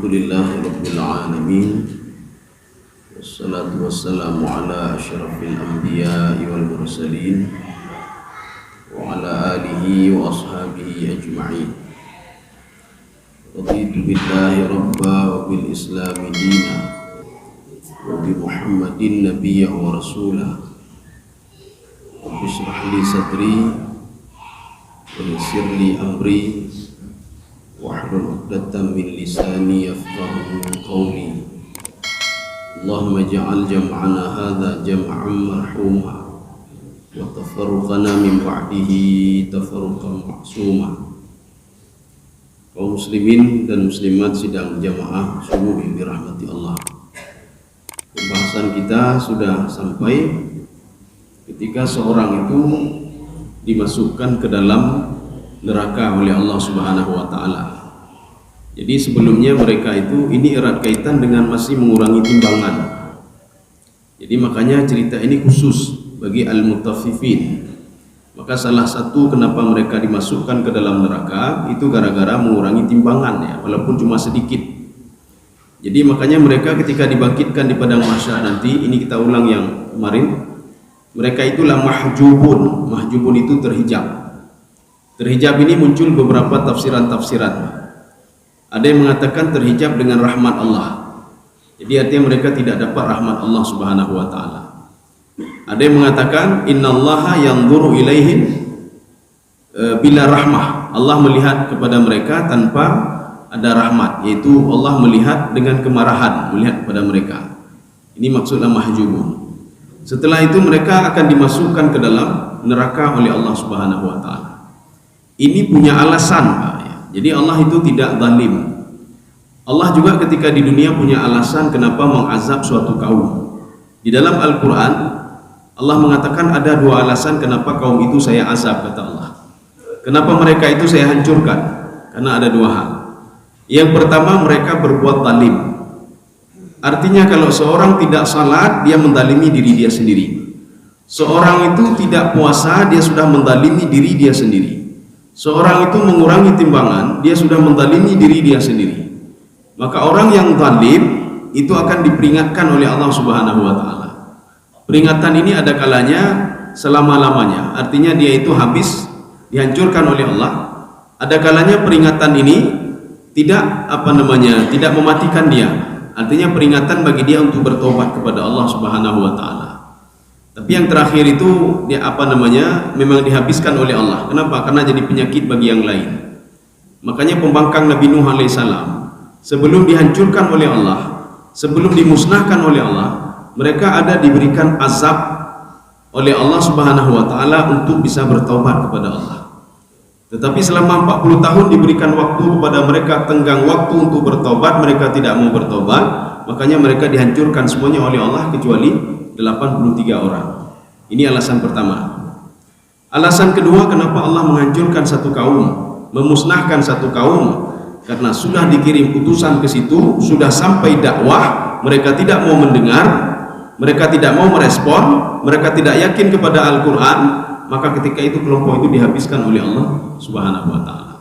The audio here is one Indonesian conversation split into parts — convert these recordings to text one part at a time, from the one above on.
Alhamdulillahi Rabbil Alamin. Wassalatu wassalamu ala asyrafil anbiya'i wal mursalin wa ala alihi wa ashabihi ajma'in. Raditu billahi rabba wa bil islami dina wa bi Muhammadin nabiyya wa rasulah. Rabbi shrah li sadri wa yassir li amri wahlul 'uqdatam min lisani yafqahu qawli. Allahumma ij'al jam'ana hadza jam'an marhuma wa tafarruqana min ba'dihi tafarruqan ma'suma. Kaum muslimin dan muslimat sidang jamaah subuh yang dirahmati Allah. Pembahasan kita sudah sampai ketika seorang itu dimasukkan ke dalam neraka oleh Allah Subhanahu wa taala. Jadi sebelumnya mereka itu ini erat kaitan dengan masih mengurangi timbangan. Jadi makanya cerita ini khusus bagi al-mutaffifin. Maka salah satu kenapa mereka dimasukkan ke dalam neraka itu gara-gara mengurangi timbangan ya, walaupun cuma sedikit. Jadi makanya mereka ketika dibangkitkan di padang mahsyar nanti, ini kita ulang yang kemarin, mereka itulah mahjubun. Mahjubun itu terhijab. Terhijab ini muncul beberapa tafsiran-tafsiran. Ada yang mengatakan terhijab dengan rahmat Allah. Jadi artinya mereka tidak dapat rahmat Allah Subhanahu wa taala. Ada yang mengatakan innallaha yanzuru ilaihim bila rahmah. Allah melihat kepada mereka tanpa ada rahmat, yaitu Allah melihat dengan kemarahan, melihat kepada mereka. Ini maksudnya mahjubun. Setelah itu mereka akan dimasukkan ke dalam neraka oleh Allah Subhanahu wa taala. Ini punya alasan, Pak, ya. Jadi Allah itu tidak zalim. Allah juga ketika di dunia punya alasan kenapa mengazab suatu kaum. Di dalam Al-Quran Allah mengatakan ada dua alasan kenapa kaum itu saya azab, kata Allah. Kenapa mereka itu saya hancurkan? Karena ada dua hal. Yang pertama, mereka berbuat zalim. Artinya kalau seorang tidak salat, dia menzalimi diri dia sendiri. Seorang itu tidak puasa, dia sudah menzalimi diri dia sendiri. Seorang itu mengurangi timbangan, dia sudah menzalimi diri dia sendiri. Maka orang yang zalim itu akan diperingatkan oleh Allah Subhanahu wa taala. Peringatan ini ada kalanya selama-lamanya. Artinya dia itu habis dihancurkan oleh Allah. Ada kalanya peringatan ini tidak tidak mematikan dia. Artinya peringatan bagi dia untuk bertobat kepada Allah Subhanahu wa taala. Tapi yang terakhir itu dia memang dihabiskan oleh Allah. Kenapa? Karena jadi penyakit bagi yang lain. Makanya pembangkang Nabi Nuh alaihissalam sebelum dihancurkan oleh Allah, sebelum dimusnahkan oleh Allah, mereka ada diberikan azab oleh Allah Subhanahu wa taala untuk bisa bertaubat kepada Allah. Tetapi selama 40 tahun diberikan waktu kepada mereka, tenggang waktu untuk bertobat, mereka tidak mau bertobat, makanya mereka dihancurkan semuanya oleh Allah kecuali 83 orang. Ini alasan pertama. Alasan kedua kenapa Allah menghancurkan satu kaum, memusnahkan satu kaum, karena sudah dikirim utusan ke situ, sudah sampai dakwah, mereka tidak mau mendengar, mereka tidak mau merespon, mereka tidak yakin kepada Al-Quran, maka ketika itu kelompok itu dihabiskan oleh Allah Subhanahu wa taala.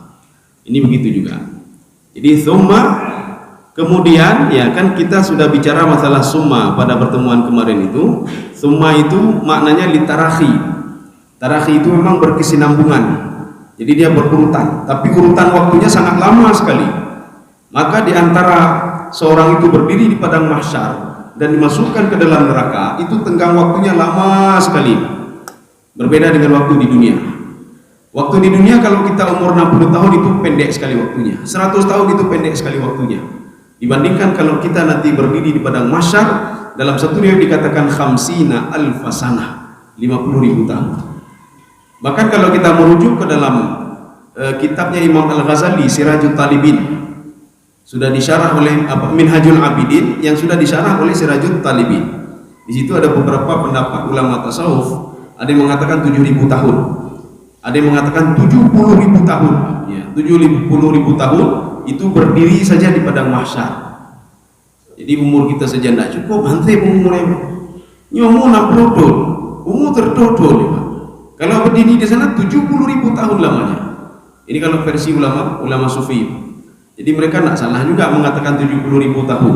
Ini begitu juga. Jadi thumma, kemudian ya kan kita sudah bicara masalah summa pada pertemuan kemarin itu. Summa itu maknanya litarahi. Tarahi itu memang berkesinambungan. Jadi dia berurutan, tapi urutan waktunya sangat lama sekali. Maka di antara seorang itu berdiri di padang mahsyar dan dimasukkan ke dalam neraka, itu tenggang waktunya lama sekali. Berbeda dengan waktu di dunia. Waktu di dunia kalau kita umur 60 tahun itu pendek sekali waktunya. 100 tahun itu pendek sekali waktunya. Dibandingkan kalau kita nanti berdiri di padang mahsyar, dalam satu riwayat dikatakan khamsina alfasanah, 50.000 tahun. Bahkan kalau kita merujuk ke dalam kitabnya Imam Al-Ghazali Sirajul Talibin, sudah disyarah oleh Minhajul Abidin, yang sudah disyarah oleh Sirajul Talibin. Di situ ada beberapa pendapat ulama tasawuf. Ada yang mengatakan 7.000 tahun, ada yang mengatakan 70.000 tahun. Ya, 70.000 tahun itu berdiri saja di padang mahsyar. Jadi umur kita saja tidak cukup, nanti umurnya nyomu 60 tahun, umur terdodol. Kalau berdiri di sana 70.000 tahun lamanya. Ini kalau versi ulama sufi. Jadi mereka tidak salah juga mengatakan 70.000 tahun.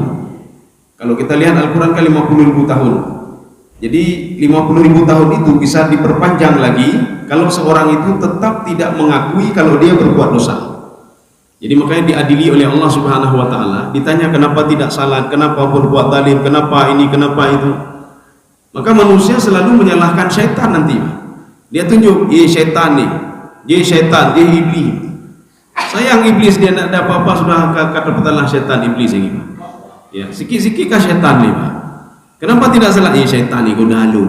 Kalau kita lihat Al-Quran kan 50.000 tahun. Jadi 50.000 tahun itu bisa diperpanjang lagi kalau seorang itu tetap tidak mengakui kalau dia berbuat dosa. Jadi makanya diadili oleh Allah Subhanahu wa taala, ditanya kenapa tidak salat, kenapa berbuat zalim, kenapa ini, kenapa itu. Maka manusia selalu menyalahkan syaitan nanti. Dia tunjuk, syaitan nih, dia syaitan, dia iblis. Sayang iblis, dia tidak ada apa-apa sudah kata-katalah syaitan iblis ini. Ya, sikit-sikit kah syaitan nih, Pak? Kenapa tidak salah? Syaitan nih godalu.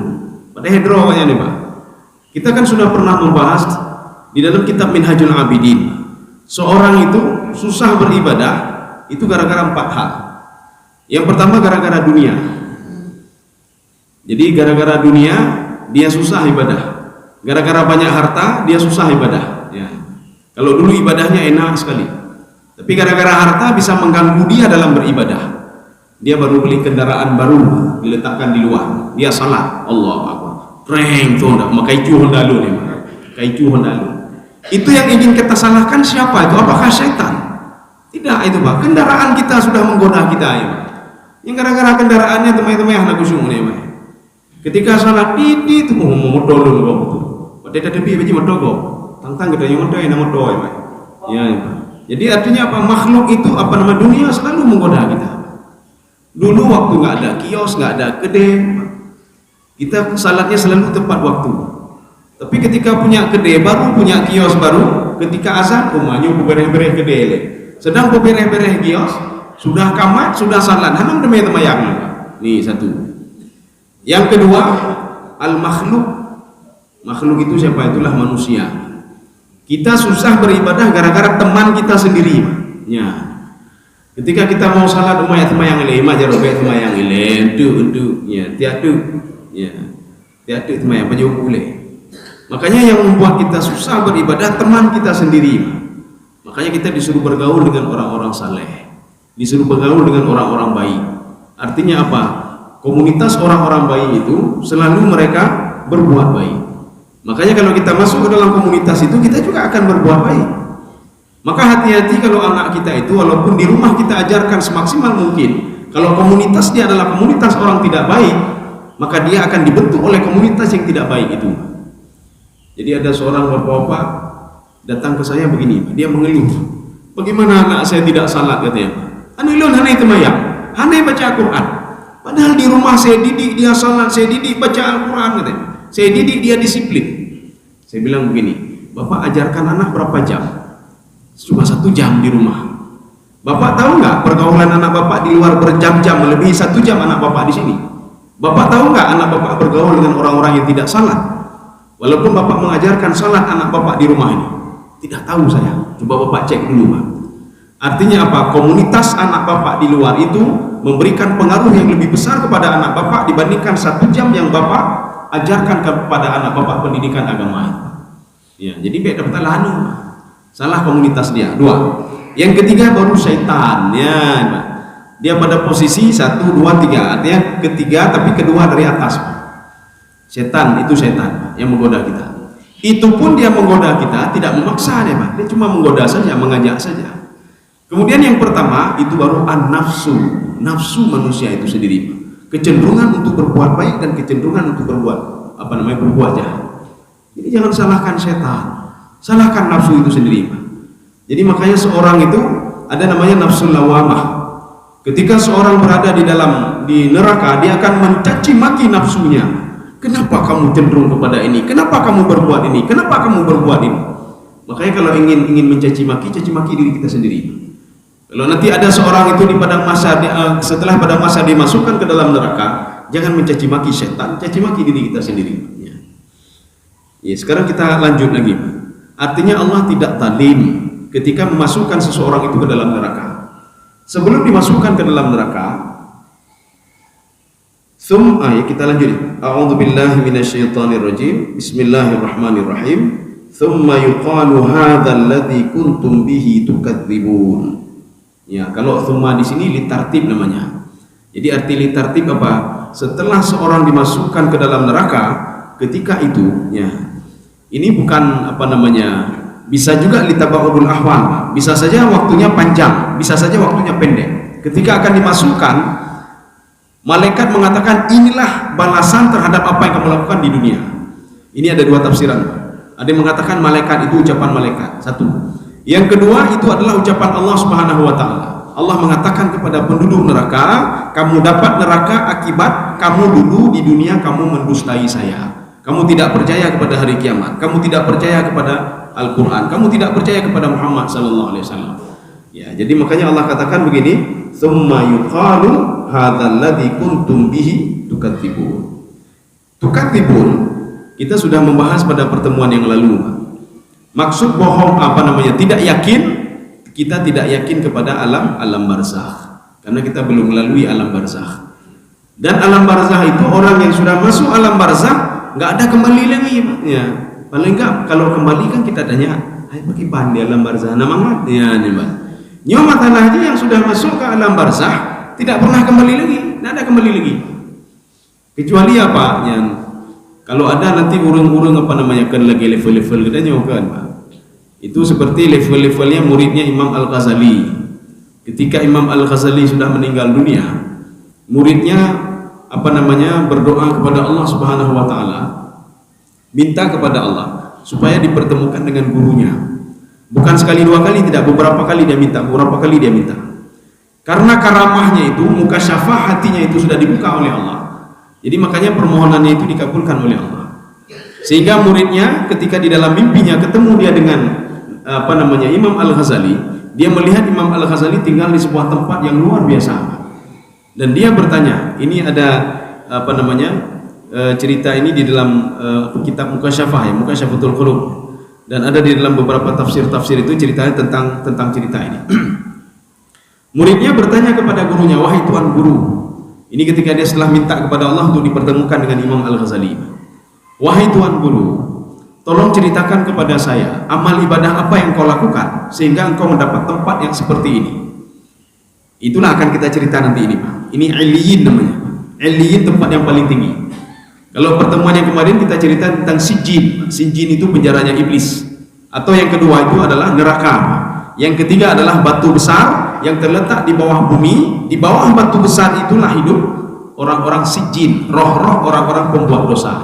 Pada hedro nih, Pak. Kita kan sudah pernah membahas di dalam kitab Minhajul Abidin. Seorang itu susah beribadah itu gara-gara 4 hal. Yang pertama gara-gara dunia. Jadi gara-gara dunia dia susah ibadah. Gara-gara banyak harta dia susah ibadah. Ya. Kalau dulu ibadahnya enak sekali, tapi gara-gara harta bisa mengganggu dia dalam beribadah. Dia baru beli kendaraan baru diletakkan di luar, dia salat, Allah Akbar, reng tuh ndak, makai cu Honda nih, makai cu Honda. Itu yang ingin kita salahkan siapa itu? Apakah syaitan? Tidak itu Pak, kendaraan kita sudah menggoda kita ya Pak. Yang gara-gara kendaraannya teman-teman anak kusung nih Pak. Ketika salat di itu mau modal dulu betul. Pada tadi biji modal kok. Tantang kita yang modal yang modal ya Pak. Ya, Pak. Jadi artinya apa? Makhluk itu apa nama dunia selalu menggoda kita. Dulu waktu nggak ada kios, nggak ada kedai, kita salatnya selalu tepat waktu. Tapi ketika punya kedai baru, punya kios baru, ketika azan, rumahnya bereh-bereh kedai. Sedang bereh-bereh kios, sudah kamat, sudah salat, hanam demi temayang. Nih satu. Yang kedua, al-makhluk. Makhluk itu siapa? Itulah manusia. Kita susah beribadah gara-gara teman kita sendiri. Ya. Ketika kita mau salat umayat temayang ile, majar robek temayang ile, untuk ya, tiadu, ya, tiadu temayang panjang boleh. Makanya yang membuat kita susah beribadah teman kita sendiri. Makanya kita disuruh bergaul dengan orang-orang saleh, disuruh bergaul dengan orang-orang baik. Artinya apa? Komunitas orang-orang baik itu selalu mereka berbuat baik. Makanya kalau kita masuk ke dalam komunitas itu, kita juga akan berbuat baik. Maka hati-hati kalau anak kita itu, walaupun di rumah kita ajarkan semaksimal mungkin, kalau komunitas dia adalah komunitas orang tidak baik, maka dia akan dibentuk oleh komunitas yang tidak baik itu. Jadi ada seorang bapak-bapak datang ke saya begini, dia mengeluh, bagaimana anak saya tidak salat katanya. Anilun hanai temayang, hanai baca Al-Quran. Padahal di rumah saya didik dia salat, saya didik baca Al-Quran katanya. Saya didik dia disiplin. Saya bilang begini, Bapak ajarkan anak berapa jam? Cuma 1 jam di rumah. Bapak tahu nggak pergaulan anak bapak di luar berjam-jam, melebihi 1 jam anak bapak di sini? Bapak tahu nggak anak bapak bergaul dengan orang-orang yang tidak salat? Walaupun bapak mengajarkan salat anak bapak di rumah ini, tidak tahu saya. Coba bapak cek dulu Pak. Artinya apa? Komunitas anak bapak di luar itu memberikan pengaruh yang lebih besar kepada anak bapak dibandingkan 1 jam yang bapak ajarkan kepada anak bapak pendidikan agama. Ya, jadi beda betul anu. Salah komunitas dia. 2. Yang ketiga baru syaitan. Ya, dia pada posisi 1, 2, 3. Artinya ketiga tapi kedua dari atas. Setan itu setan yang menggoda kita. Itu pun dia menggoda kita tidak memaksa dia, Pak. Dia cuma menggoda saja, mengajak saja. Kemudian yang pertama itu baru an-nafsu. Nafsu manusia itu sendiri, Pak. Kecenderungan untuk berbuat baik dan kecenderungan untuk berbuat berbuat jahat. Jadi jangan salahkan setan. Salahkan nafsu itu sendiri. Jadi makanya seorang itu ada namanya nafsul lawamah. Ketika seorang berada di neraka, dia akan mencaci maki nafsunya. Kenapa kamu cenderung kepada ini? Kenapa kamu berbuat ini? Kenapa kamu berbuat ini? Makanya kalau ingin mencaci maki, caci maki diri kita sendiri. Kalau nanti ada seorang itu di padang masa setelah pada masa dimasukkan ke dalam neraka, jangan mencaci maki setan, caci maki diri kita sendiri. Ya, sekarang kita lanjut lagi. Artinya Allah tidak zalim ketika memasukkan seseorang itu ke dalam neraka. Sebelum dimasukkan ke dalam neraka, ya kita lanjut. A'udzubillahi minasyaitonirrajim. Bismillahirrahmanirrahim. Tsumma yuqalu hadzal ladzi kuntum bihi tukadzibun. Ya, kalau tsumma di sini litartib namanya. Jadi arti litartib apa? Setelah seorang dimasukkan ke dalam neraka, ketika itu ya. Ini bukan bisa juga litabaudul ahwal, bisa saja waktunya panjang, bisa saja waktunya pendek. Ketika akan dimasukkan, malaikat mengatakan inilah balasan terhadap apa yang kamu lakukan di dunia. Ini ada dua tafsiran. Ada yang mengatakan malaikat itu ucapan malaikat, satu. Yang kedua itu adalah ucapan Allah Subhanahu wa taala. Allah mengatakan kepada penduduk neraka, kamu dapat neraka akibat kamu dulu di dunia kamu mendustai saya. Kamu tidak percaya kepada hari kiamat, kamu tidak percaya kepada Al-Quran, kamu tidak percaya kepada Muhammad sallallahu alaihi wasallam. Ya, jadi makanya Allah katakan begini, "Tsumma yuqalu hadzal ladzi kuntum bihi tukadzibun." Tukadzibun kita sudah membahas pada pertemuan yang lalu. Maksud bohong tidak yakin, kita tidak yakin kepada alam barzakh karena kita belum melalui alam barzakh. Dan alam barzakh itu orang yang sudah masuk alam barzakh nggak ada kembali lagi, ya. Paling enggak kalau kembali kan kita tanya, "Hai bagi pandi alam barzakh nama ya nih, Pak." Nyomat aja yang sudah masuk ke alam barzakh tidak pernah kembali lagi, tidak ada kembali lagi. Kecuali apa? Yang kalau ada nanti urung-urung kan lagi level-level kita nyokan, Pak. Itu seperti level-levelnya muridnya Imam Al-Ghazali. Ketika Imam Al-Ghazali sudah meninggal dunia, muridnya berdoa kepada Allah Subhanahu wa taala, minta kepada Allah supaya dipertemukan dengan gurunya. Bukan sekali dua kali, tidak, beberapa kali dia minta. Karena karamahnya itu, mukasyafah hatinya itu sudah dibuka oleh Allah. Jadi makanya permohonannya itu dikabulkan oleh Allah. Sehingga muridnya ketika di dalam mimpinya ketemu dia dengan Imam Al-Ghazali, dia melihat Imam Al-Ghazali tinggal di sebuah tempat yang luar biasa. Dan dia bertanya, ini ada cerita ini di dalam kitab Mukasyafah, Mukasyafatul Qulub, dan ada di dalam beberapa tafsir itu ceritanya tentang cerita ini. Muridnya bertanya kepada gurunya, "Wahai Tuan Guru," ini ketika dia setelah minta kepada Allah untuk dipertemukan dengan Imam Al-Ghazali, "Wahai Tuan Guru, tolong ceritakan kepada saya amal ibadah apa yang kau lakukan sehingga engkau mendapat tempat yang seperti ini." Itulah akan kita cerita nanti ini, Pak. Ini Iliyin namanya. Iliyin tempat yang paling tinggi. Kalau pertemuan yang kemarin kita cerita tentang Sijjin. Sijjin itu penjaranya iblis. Atau yang kedua itu adalah neraka. Yang ketiga adalah batu besar yang terletak di bawah bumi. Di bawah batu besar itulah hidup orang-orang Sijjin, roh-roh orang-orang pembuat dosa.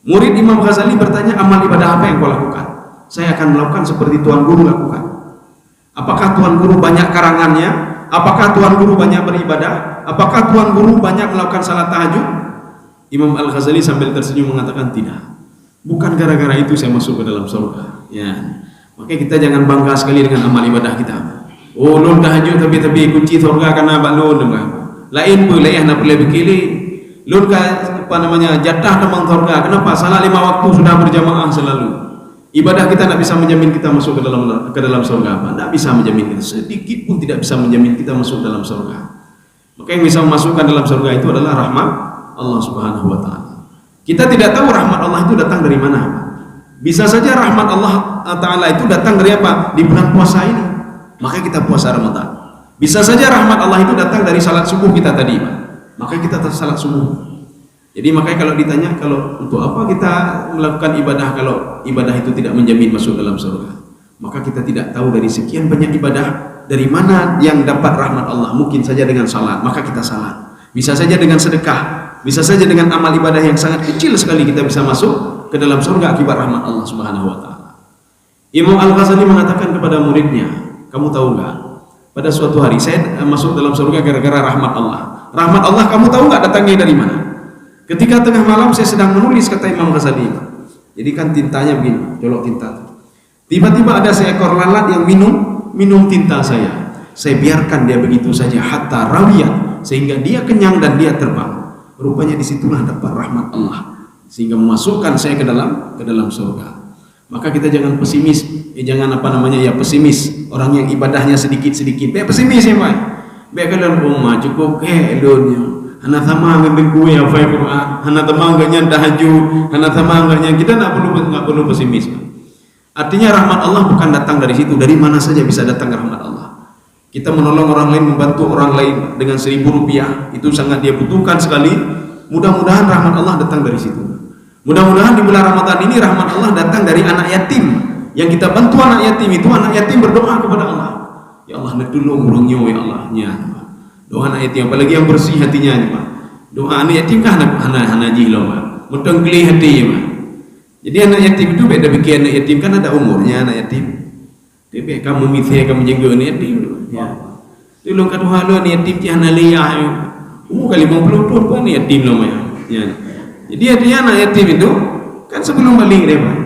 Murid Imam Ghazali bertanya, amal ibadah apa yang kau lakukan? Saya akan melakukan seperti Tuan Guru lakukan. Apakah Tuan Guru banyak karangannya? Apakah Tuan Guru banyak beribadah? Apakah Tuan Guru banyak melakukan salat tahajud? Imam Al-Ghazali sambil tersenyum mengatakan, tidak. Bukan gara-gara itu saya masuk ke dalam surga. Ya. Makanya kita jangan bangga sekali dengan amal ibadah kita. Oh, lon tahajud tapi kunci surga karena abang lon. Lain pun lain nak boleh berkili. Lon jatah teman surga. Kenapa? Salat 5 waktu sudah berjamaah selalu. Ibadah kita tidak bisa menjamin kita masuk ke dalam surga. Tidak bisa menjamin kita, sedikit pun tidak bisa menjamin kita masuk dalam surga. Maka yang bisa memasukkan dalam surga itu adalah rahmat Allah Subhanahu wa taala. Kita tidak tahu rahmat Allah itu datang dari mana. Bisa saja rahmat Allah taala itu datang dari apa? Di bulan puasa ini. Maka kita puasa Ramadan. Bisa saja rahmat Allah itu datang dari salat subuh kita tadi. Maka kita salat subuh. Jadi makanya kalau ditanya, kalau untuk apa kita melakukan ibadah kalau ibadah itu tidak menjamin masuk dalam surga, maka kita tidak tahu dari sekian banyak ibadah dari mana yang dapat rahmat Allah. Mungkin saja dengan salat, maka kita salat. Bisa saja dengan sedekah, bisa saja dengan amal ibadah yang sangat kecil sekali kita bisa masuk ke dalam surga akibat rahmat Allah Subhanahu wa taala. Imam Al-Ghazali mengatakan kepada muridnya, kamu tahu enggak? Pada suatu hari saya masuk dalam surga gara-gara rahmat Allah. Rahmat Allah kamu tahu enggak datangnya dari mana? Ketika tengah malam saya sedang menulis, kata Imam Ghazali. Jadi kan tintanya begini, colok tinta. Tiba-tiba ada seekor lalat yang minum tinta saya. Saya biarkan dia begitu saja hatta rawiyat, sehingga dia kenyang dan dia terbang. Rupanya disitulah dapat rahmat Allah, sehingga memasukkan saya ke dalam surga. Maka kita jangan pesimis, jangan pesimis. Orang yang ibadahnya sedikit-sedikit, pesimis ya Pak. Baik dalam rumah cukup elonnya. Hana sama ngambil kue hafal Quran, hana temangganya tahajud, hana temangganya, kita nggak perlu pesimis. Artinya rahmat Allah bukan datang dari situ, dari mana saja bisa datang rahmat Allah. Kita menolong orang lain, membantu orang lain dengan 1.000 rupiah, itu sangat dia butuhkan sekali. Mudah-mudahan rahmat Allah datang dari situ. Mudah-mudahan di bulan Ramadan ini rahmat Allah datang dari anak yatim Yang kita bantu anak yatim itu, anak yatim berdoa kepada Allah. Ya Allah, nak tolong orangnya ya Allah. Ya. Doa anak yatim, apalagi yang bersih hatinya ni, Pak. Doa anak yatim kan anak jilo, Pak. Mutang geli hati, Pak. Jadi anak yatim itu beda bikin anak yatim kan ada umurnya anak yatim. Tapi kamu mithai kamu jaga anak yatim. Ya. Tolong kat Tuhan lo anak yatim ti anak liyah. Umur kali 50 tahun pun anak yatim lo, Pak. Ya. Jadi artinya anak yatim itu kan sebelum balik dia, Pak.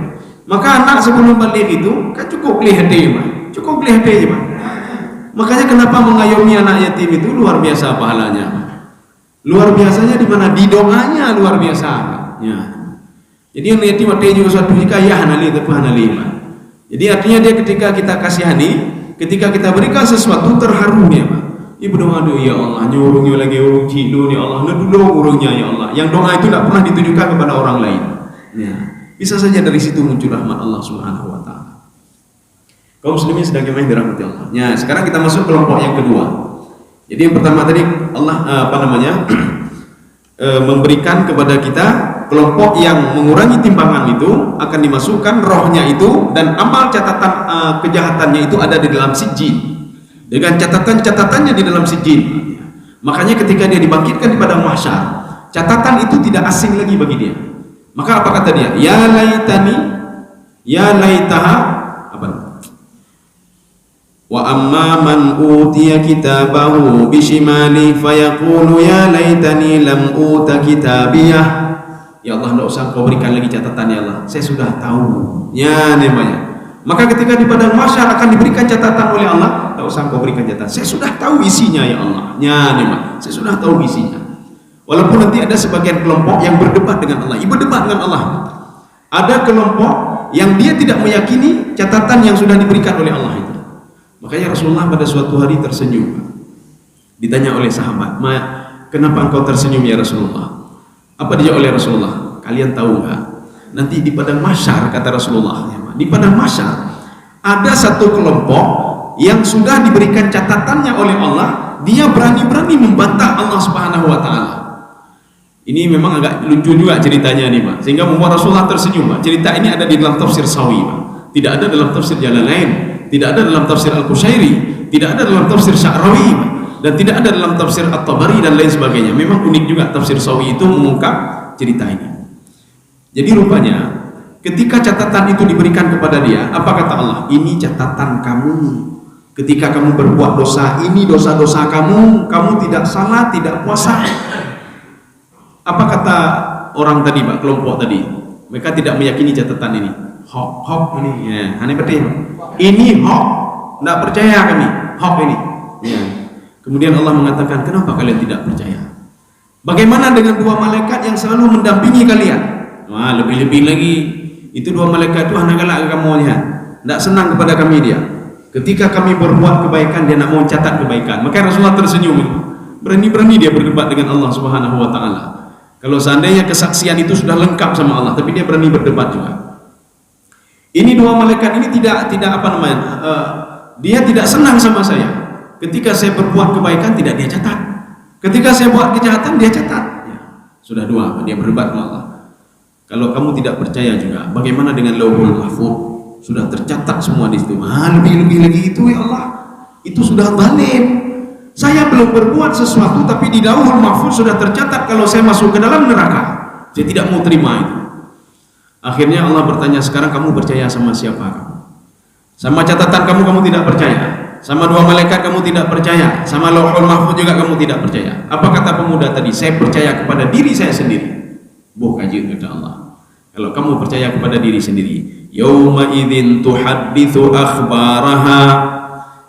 Maka anak sebelum balik itu kan cukup geli hati, Pak. Cukup geli hati aja, Pak. Makanya kenapa mengayomi anak yatim itu luar biasa pahalanya. Luar biasanya di mana? Di doanya luar biasa. Ya. Jadi anak yatim artinya juga suatu hikayah hanali tapi hanali. Jadi artinya dia ketika kita kasihani, ketika kita berikan sesuatu terharu dia, Pak. Ibu doa doa ya Allah, nyuruhnya lagi urung cilu ya Allah, dulu urungnya ya Allah. Yang doa itu tidak pernah ditujukan kepada orang lain. Ya. Bisa saja dari situ muncul rahmat Allah Subhanahu wa taala. Kaum muslimin sedang kami dirahmati Allah. Ya, sekarang kita masuk kelompok yang kedua. Jadi yang pertama tadi Allah memberikan kepada kita kelompok yang mengurangi timbangan itu akan dimasukkan rohnya itu dan amal catatan kejahatannya itu ada di dalam sijil. Dengan catatan-catatannya di dalam sijil. Makanya ketika dia dibangkitkan di padang mahsyar, catatan itu tidak asing lagi bagi dia. Maka apa kata dia? Ya laitani, ya laitaha, apa? Wa amma man utiya kitabahu bishimali fayaqulu ya laitani lam uta kitabiyah. Ya Allah, tidak usah kau berikan lagi catatan ya Allah. Saya sudah tahu. Ya namanya. Maka ketika di padang mahsyar akan diberikan catatan oleh Allah, tidak usah kau berikan catatan. Saya sudah tahu isinya ya Allah. Ya namanya. Saya sudah tahu isinya. Walaupun nanti ada sebagian kelompok yang berdebat dengan Allah, berdebat dengan Allah. Ada kelompok yang dia tidak meyakini catatan yang sudah diberikan oleh Allah itu. Makanya Rasulullah pada suatu hari tersenyum. Ditanya oleh sahabat, kenapa engkau tersenyum ya Rasulullah? Apa dijawab oleh Rasulullah? Kalian tahu nggak? Nanti di padang mahsyar, kata Rasulullah, di padang mahsyar ada satu kelompok yang sudah diberikan catatannya oleh Allah, dia berani-berani membantah Allah Subhanahu wa taala. Ini memang agak lucu juga ceritanya nih, Pak. Sehingga membuat Rasulullah tersenyum, Pak. Cerita ini ada di dalam tafsir Sawi, Pak. Tidak ada dalam tafsir Jalalain, tidak ada dalam tafsir Al-Qushairi, tidak ada dalam tafsir Sya'rawi, Pak. Dan tidak ada dalam tafsir At-Tabari dan lain sebagainya. Memang unik juga tafsir Sawi itu mengungkap cerita ini. Jadi rupanya ketika catatan itu diberikan kepada dia, apa kata Allah? Ini catatan kamu. Ketika kamu berbuat dosa, ini dosa-dosa kamu. Kamu tidak salat, tidak puasa. Apa kata orang tadi, Pak, kelompok tadi? Mereka tidak meyakini catatan ini. Hok ini, ya, aneh betul. Ini hok, tidak percaya kami. Hok ini. Ya. Kemudian Allah mengatakan, kenapa kalian tidak percaya? Bagaimana dengan dua malaikat yang selalu mendampingi kalian? Wah, lebih-lebih lagi. Itu dua malaikat itu anak galak kamu lihat. Tidak senang kepada kami dia. Ketika kami berbuat kebaikan, dia nak mau catat kebaikan. Maka Rasulullah tersenyum. Berani-berani dia berdebat dengan Allah Subhanahu wa taala. Kalau seandainya kesaksian itu sudah lengkap sama Allah, tapi dia berani berdebat juga. Ini dua malaikat ini tidak apa namanya? Dia tidak senang sama saya. Ketika saya berbuat kebaikan tidak dia catat. Ketika saya buat kejahatan dia catat. Ya, sudah dua, dia berdebat dengan Allah. Kalau kamu tidak percaya juga, bagaimana dengan Lauhul Mahfuz? Sudah tercatat semua di situ. Lebih-lebih lagi itu ya Allah. Itu sudah zalim. Saya belum berbuat sesuatu tapi di Lauhul Mahfuz sudah tercatat kalau saya masuk ke dalam neraka. Saya tidak mau terima itu. Akhirnya Allah bertanya, sekarang kamu percaya sama siapa kamu? Sama catatan kamu tidak percaya. Sama dua malaikat kamu tidak percaya. Sama Lauhul Mahfuz juga kamu tidak percaya. Apa kata pemuda tadi? Saya percaya kepada diri saya sendiri. Bukan kata Allah. Kalau kamu percaya kepada diri sendiri, yauma idzin tuhadditsu akhbaraha.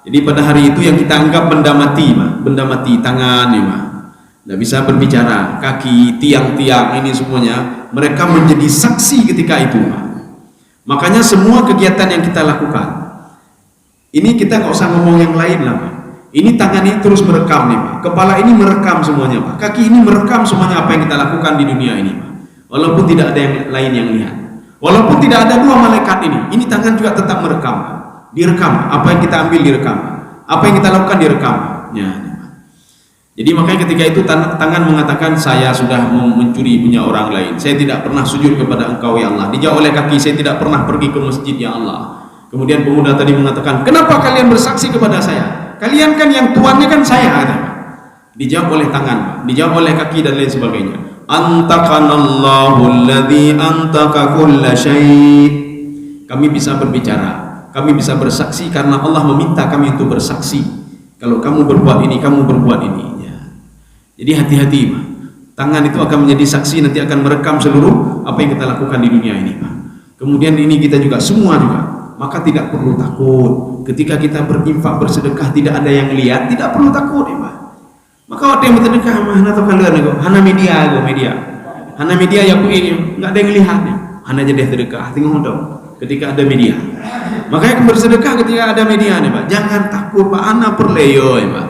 Jadi pada hari itu yang kita anggap benda mati, benda mati, tangan, tidak bisa berbicara, kaki, tiang-tiang ini semuanya, mereka menjadi saksi ketika itu. Makanya semua kegiatan yang kita lakukan, ini kita nggak usah ngomong yang lain lah. Ini tangan ini terus merekam nih, Pak. Kepala ini merekam semuanya, Pak. Kaki ini merekam semuanya apa yang kita lakukan di dunia ini, Pak. Walaupun tidak ada yang lain yang lihat, walaupun tidak ada dua malaikat ini tangan juga tetap merekam. Direkam, apa yang kita ambil direkam, apa yang kita lakukan direkam. Ya. Jadi makanya ketika itu tangan mengatakan saya sudah mencuri punya orang lain, saya tidak pernah sujud kepada engkau ya Allah. Dijawab oleh kaki, saya tidak pernah pergi ke masjid ya Allah. Kemudian pemuda tadi mengatakan, kenapa kalian bersaksi kepada saya? Kalian kan yang tuannya kan saya, kata. Dijawab oleh tangan, Pak. Dijawab oleh kaki dan lain sebagainya. Antakanallahu alladzi antaka kulla syai'. Kami bisa berbicara, kami bisa bersaksi karena Allah meminta kami untuk bersaksi. Kalau kamu berbuat ini, kamu berbuat ini. Ya. Jadi hati-hati, Pak. Tangan itu akan menjadi saksi, nanti akan merekam seluruh apa yang kita lakukan di dunia ini, Pak. Kemudian ini kita juga, semua juga. Maka tidak perlu takut. Ketika kita berinfak, bersedekah, tidak ada yang lihat, tidak perlu takut, ya, Pak. Maka waktu yang bersedekah, mana tahu kalian itu, hana media, hana media yang ini, nggak ada yang lihat, ya. Hana jadi sedekah, tengok dong. Ketika ada media, makanya bersedekah ketika ada media, nih, Pak. Jangan takut, Pak. Hana perleyo, ya, Pak.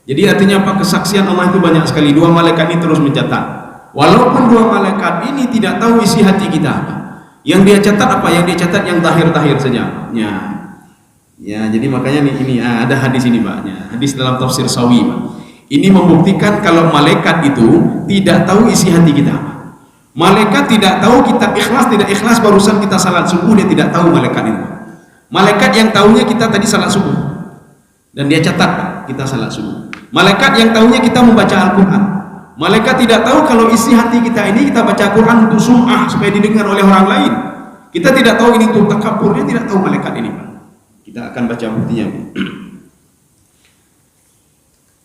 Jadi artinya apa? Kesaksian Allah itu banyak sekali. Dua malaikat ini terus mencatat. Walaupun dua malaikat ini tidak tahu isi hati kita, Pak. Yang dia catat apa? Yang dia catat yang tahir-tahir saja. Ya, jadi makanya ini ada hadis ini, Pak. Ya, hadis dalam tafsir Sawi, Pak. Ini membuktikan kalau malaikat itu tidak tahu isi hati kita, Pak. Malaikat tidak tahu kita ikhlas tidak ikhlas barusan kita salat subuh, dia tidak tahu malaikat itu. Malaikat yang tahunya kita tadi salat subuh dan dia catat, Pak, kita salat subuh. Malaikat yang tahunya kita membaca Al-Quran. Malaikat tidak tahu kalau isi hati kita ini kita baca Quran untuk sum'ah supaya didengar oleh orang lain. Kita tidak tahu ini untuk takabur, dia tidak tahu malaikat ini, Pak. Kita akan baca buktinya.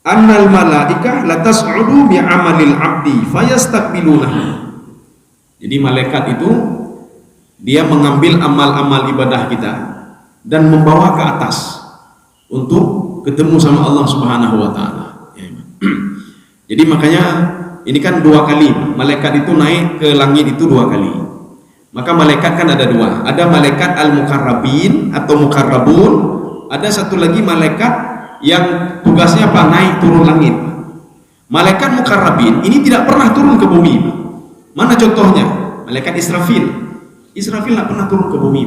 Annal malaikah latas'udu bi'amalil 'abdi fayastaqbilunahu. Jadi malaikat itu dia mengambil amal-amal ibadah kita dan membawa ke atas untuk ketemu sama Allah Subhanahu wa taala. Jadi makanya ini kan dua kali malaikat itu naik ke langit itu dua kali. Maka malaikat kan ada dua. Ada malaikat al-mukarrabin atau mukarrabun, ada satu lagi malaikat yang tugasnya apa? Naik turun langit. Malaikat mukarrabin ini tidak pernah turun ke bumi. Mana contohnya? Malaikat Israfil. Israfil tidak pernah turun ke bumi,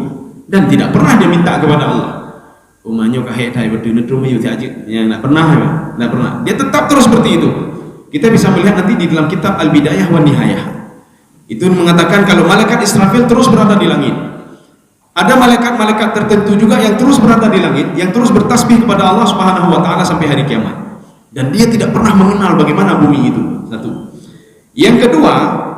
dan tidak pernah dia minta kepada Allah. Umanya kahit hai berdua rumah yuti aja. Ya, tidak pernah, ya. Tidak pernah. Dia tetap terus seperti itu. Kita bisa melihat nanti di dalam kitab Al-Bidayah wa Nihayah. Itu mengatakan kalau malaikat Israfil terus berada di langit. Ada malaikat-malaikat tertentu juga yang terus berada di langit, yang terus bertasbih kepada Allah Subhanahu wa taala sampai hari kiamat. Dan dia tidak pernah mengenal bagaimana bumi itu. Satu. Yang kedua,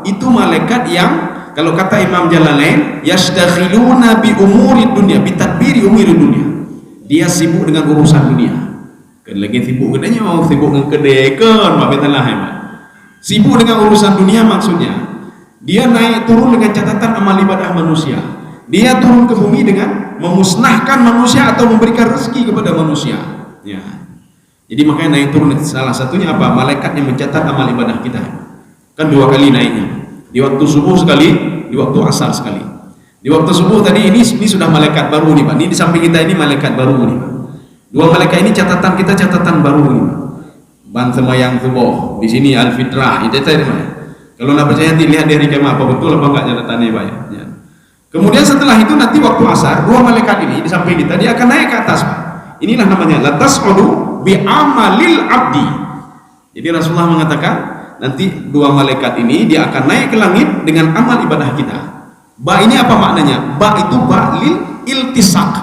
itu malaikat yang kalau kata Imam Jalalain, yashtaghiluna bi umuri dunya, bi tadbiri umuri dunya. Dia sibuk dengan urusan dunia. Kan lagi sibuk katanya, sibuk dengan kedai kan, mabetalah ya. Sibuk dengan urusan dunia maksudnya. Dia naik turun dengan catatan amal ibadah manusia. Dia turun ke bumi dengan memusnahkan manusia atau memberikan rezeki kepada manusia. Ya. Jadi makanya naik turun salah satunya apa? Malaikat yang mencatat amal ibadah kita. Kan dua kali naiknya. Di waktu subuh sekali, di waktu asar sekali. Di waktu subuh tadi ini sudah malaikat baru nih, Pak. Ini di samping kita ini malaikat baru nih, Pak. Dua malaikat ini catatan kita catatan baru nih, Pak. Ban semayang subuh. Di sini al-fitrah. Itu tadi, Pak. Kalau nak percaya nanti lihat dari kemah apa betul apa enggak catatannya, Pak. Ya. Kemudian setelah itu nanti waktu asar, dua malaikat ini di samping kita dia akan naik ke atas, Pak. Inilah namanya latas'udu bi amalil 'abdi. Jadi Rasulullah mengatakan nanti dua malaikat ini dia akan naik ke langit dengan amal ibadah kita. Ba ini apa maknanya? Ba itu ba lil iltisak.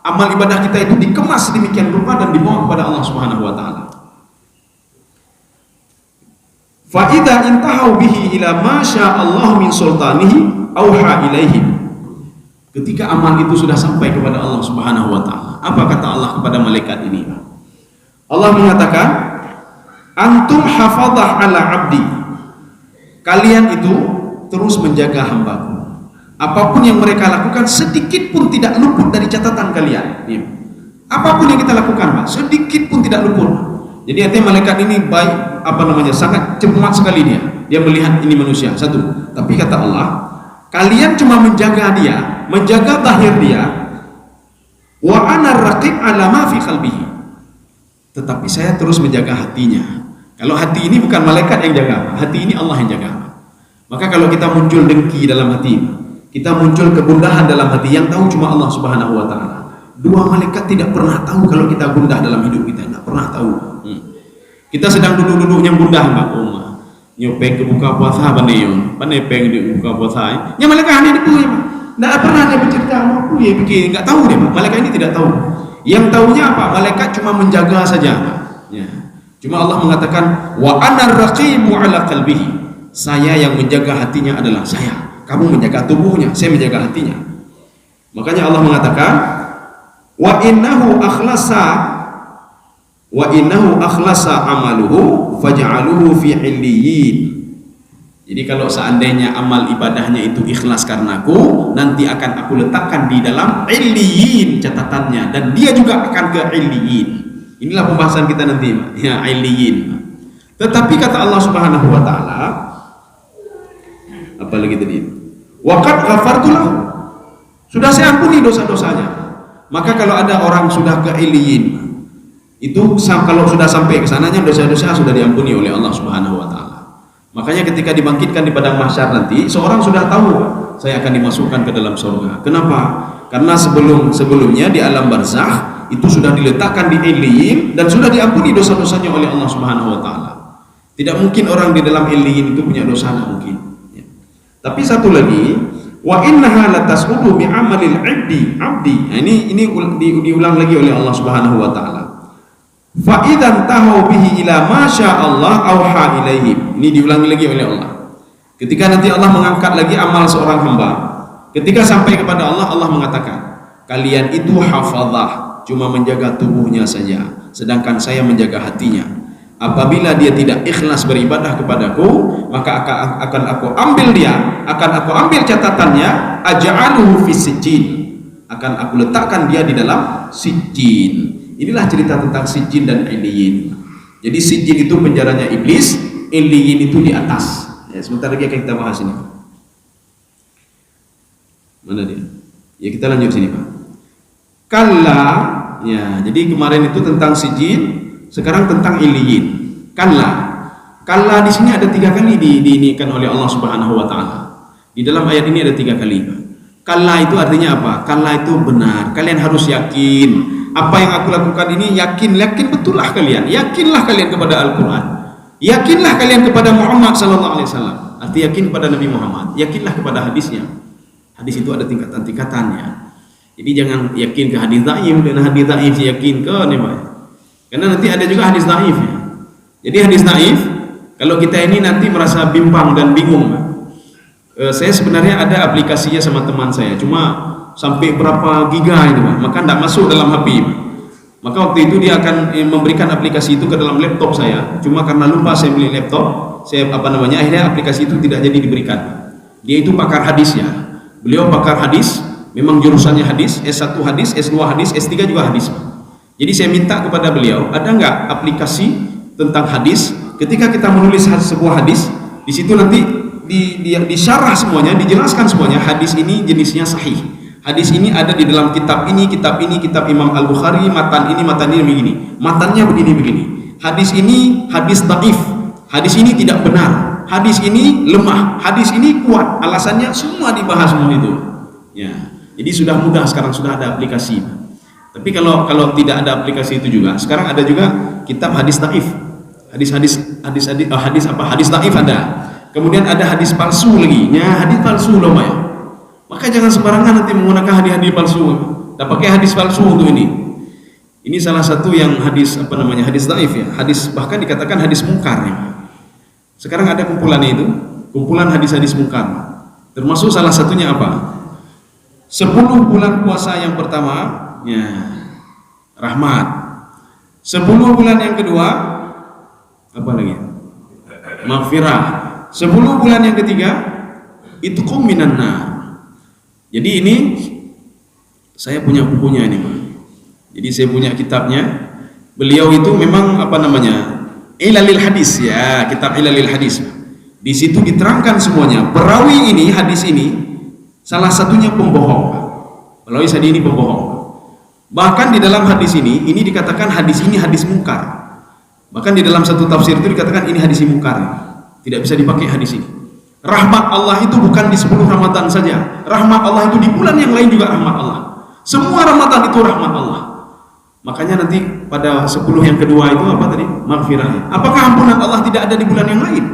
Amal ibadah kita itu dikemas sedemikian rupa dan dibawa kepada Allah Subhanahu wa taala. Fa idza intahau bihi ila ma syaa Allah min sultanihi auha ilaihim. Ketika amal itu sudah sampai kepada Allah Subhanahu wa taala, apa kata Allah kepada malaikat ini? Allah mengatakan, antum hafadah ala abdi, kalian itu terus menjaga hambaku. Apapun yang mereka lakukan sedikit pun tidak luput dari catatan kalian. Apapun yang kita lakukan, Pak, sedikit pun tidak luput. Jadi artinya malaikat ini baik, sangat cermat sekali dia melihat ini manusia. Satu, tapi kata Allah, kalian cuma menjaga dia, menjaga zahir dia. Wa ana raqib ala ma fi qalbihi. Tetapi saya terus menjaga hatinya. Kalau hati ini bukan malaikat yang jaga, hati ini Allah yang jaga. Maka kalau kita muncul dengki dalam hati, kita muncul kegundahan dalam hati, yang tahu cuma Allah Subhanahu wa taala. Dua malaikat tidak pernah tahu kalau kita gundah dalam hidup kita, tidak pernah tahu. Kita sedang duduk-duduknya gundah, Mbak Oma. Nyopeng ke buka puasa pandai peng di buka puasa. Nya malaikat ini dipuy, Tidak pernah dia bercerita apa pun, dia pikir nggak tahu dia. Malaikat ini tidak tahu. Yang tahunya apa? Malaikat cuma menjaga saja. Ya. Cuma Allah mengatakan wa anar raqibu ala qalbihi. Saya yang menjaga hatinya adalah saya. Kamu menjaga tubuhnya, saya menjaga hatinya. Makanya Allah mengatakan wa innahu akhlasa amaluhu faj'aluhu fi illiyin. Jadi kalau seandainya amal ibadahnya itu ikhlas karenaku, nanti akan aku letakkan di dalam illiyin catatannya, dan dia juga akan ke illiyin. Inilah pembahasan kita nanti, ya, illiyin. Tetapi kata Allah Subhanahu wa taala, apa lagi tadi? Wa qad ghafartu lahu. Sudah saya ampuni dosa-dosanya. Maka kalau ada orang sudah ke illiyin, itu kalau sudah sampai ke sananya, dosa-dosa sudah diampuni oleh Allah Subhanahu wa taala. Makanya ketika dibangkitkan di padang mahsyar nanti, seorang sudah tahu saya akan dimasukkan ke dalam surga. Kenapa? Karena sebelumnya di alam barzakh itu sudah diletakkan di illiyin dan sudah diampuni dosa-dosanya oleh Allah Subhanahu wa taala. Tidak mungkin orang di dalam illiyin itu punya dosa, tidak mungkin. Ya. Tapi satu lagi, wa innaha latas'udu bi amalil 'abdi. Nah, ini diulang lagi oleh Allah Subhanahu wa taala. Fa idzan tahu bihi ila ma syaa Allah auha ilaihim. Ini diulangi lagi oleh Allah. Ketika nanti Allah mengangkat lagi amal seorang hamba, ketika sampai kepada Allah, Allah mengatakan, kalian itu hafadzah, cuma menjaga tubuhnya saja, sedangkan saya menjaga hatinya. Apabila dia tidak ikhlas beribadah kepadaku, maka akan aku ambil dia, akan aku ambil catatannya, aj'aluhu fi sijjin, akan aku letakkan dia di dalam sijjin. Inilah cerita tentang sijjin dan illiyin. Jadi sijjin itu penjaranya iblis, illiyin itu di atas. Ya, sebentar lagi akan kita bahas ini. Mana dia? Ya, kita lanjut sini, Pak. Kalla, ya, jadi kemarin itu tentang sijjin, sekarang tentang illiyin. Kalla di sini ada 3 kali diinikan oleh Allah Subhanahu wa taala. Di dalam ayat ini ada 3 kali. Kalla itu artinya apa? Kalla itu benar. Kalian harus yakin. Apa yang aku lakukan ini yakin betullah kalian. Yakinlah kalian kepada Al-Qur'an. Yakinlah kalian kepada Muhammad sallallahu alaihi wasallam. Arti yakin kepada Nabi Muhammad. Yakinlah kepada hadisnya. Hadis itu ada tingkatan-tingkatannya. Jadi jangan yakin ke hadis dhaif dan hadis dhaif yakin ke karena nanti ada juga hadis dhaif. Jadi hadis dhaif, kalau kita ini nanti merasa bimbang dan bingung. Saya sebenarnya ada aplikasinya sama teman saya. Cuma sampai berapa giga itu, maka tidak masuk dalam HP. Maka waktu itu dia akan memberikan aplikasi itu ke dalam laptop saya. Cuma karena lupa saya beli laptop, akhirnya aplikasi itu tidak jadi diberikan. Dia itu pakar hadis ya. Beliau pakar hadis, memang jurusannya hadis, S1 hadis, S2 hadis, S3 juga hadis. Jadi saya minta kepada beliau, ada nggak aplikasi tentang hadis? Ketika kita menulis sebuah hadis, di situ nanti disyarah semuanya, dijelaskan semuanya. Hadis ini jenisnya sahih. Hadis ini ada di dalam kitab ini, kitab Imam Al-Bukhari, matan ini begini. Matannya begini. Hadis ini hadis dhaif. Hadis ini tidak benar. Hadis ini lemah. Hadis ini kuat. Alasannya semua dibahas semua itu. Ya. Jadi sudah mudah sekarang, sudah ada aplikasi. Tapi kalau tidak ada aplikasi itu juga, sekarang ada juga kitab hadis dhaif. Hadis dhaif ada. Kemudian ada hadis palsu lagi. Ya, hadis palsu loh, ya. Maka jangan sembarangan nanti menggunakan hadis-hadis palsu. Tak pakai hadis palsu untuk ini. Ini salah satu yang hadis hadis dhaif ya. Hadis bahkan dikatakan hadis mungkar ya. Sekarang ada kumpulannya itu, kumpulan hadis-hadis mungkar. Termasuk salah satunya apa? 10 bulan puasa yang pertama ya rahmat. 10 bulan yang kedua apa lagi? Maghfirah. 10 bulan yang ketiga itqum minan nar. Jadi ini saya punya bukunya ini, Pak. Jadi saya punya kitabnya. Beliau itu memang Ilalil Hadis ya, kitab Ilalil Hadis. Di situ diterangkan semuanya. Perawi ini, hadis ini salah satunya pembohong. Perawi tadi ini pembohong. Bahkan di dalam hadis ini dikatakan hadis ini hadis mungkar. Bahkan di dalam satu tafsir itu dikatakan ini hadis mungkar. Tidak bisa dipakai hadis ini. Rahmat Allah itu bukan di 10 Ramadan saja. Rahmat Allah itu di bulan yang lain juga rahmat Allah. Semua Ramadan itu rahmat Allah. Makanya nanti pada 10 yang kedua itu apa tadi? Maghfirah. Apakah ampunan Allah tidak ada di bulan yang lain?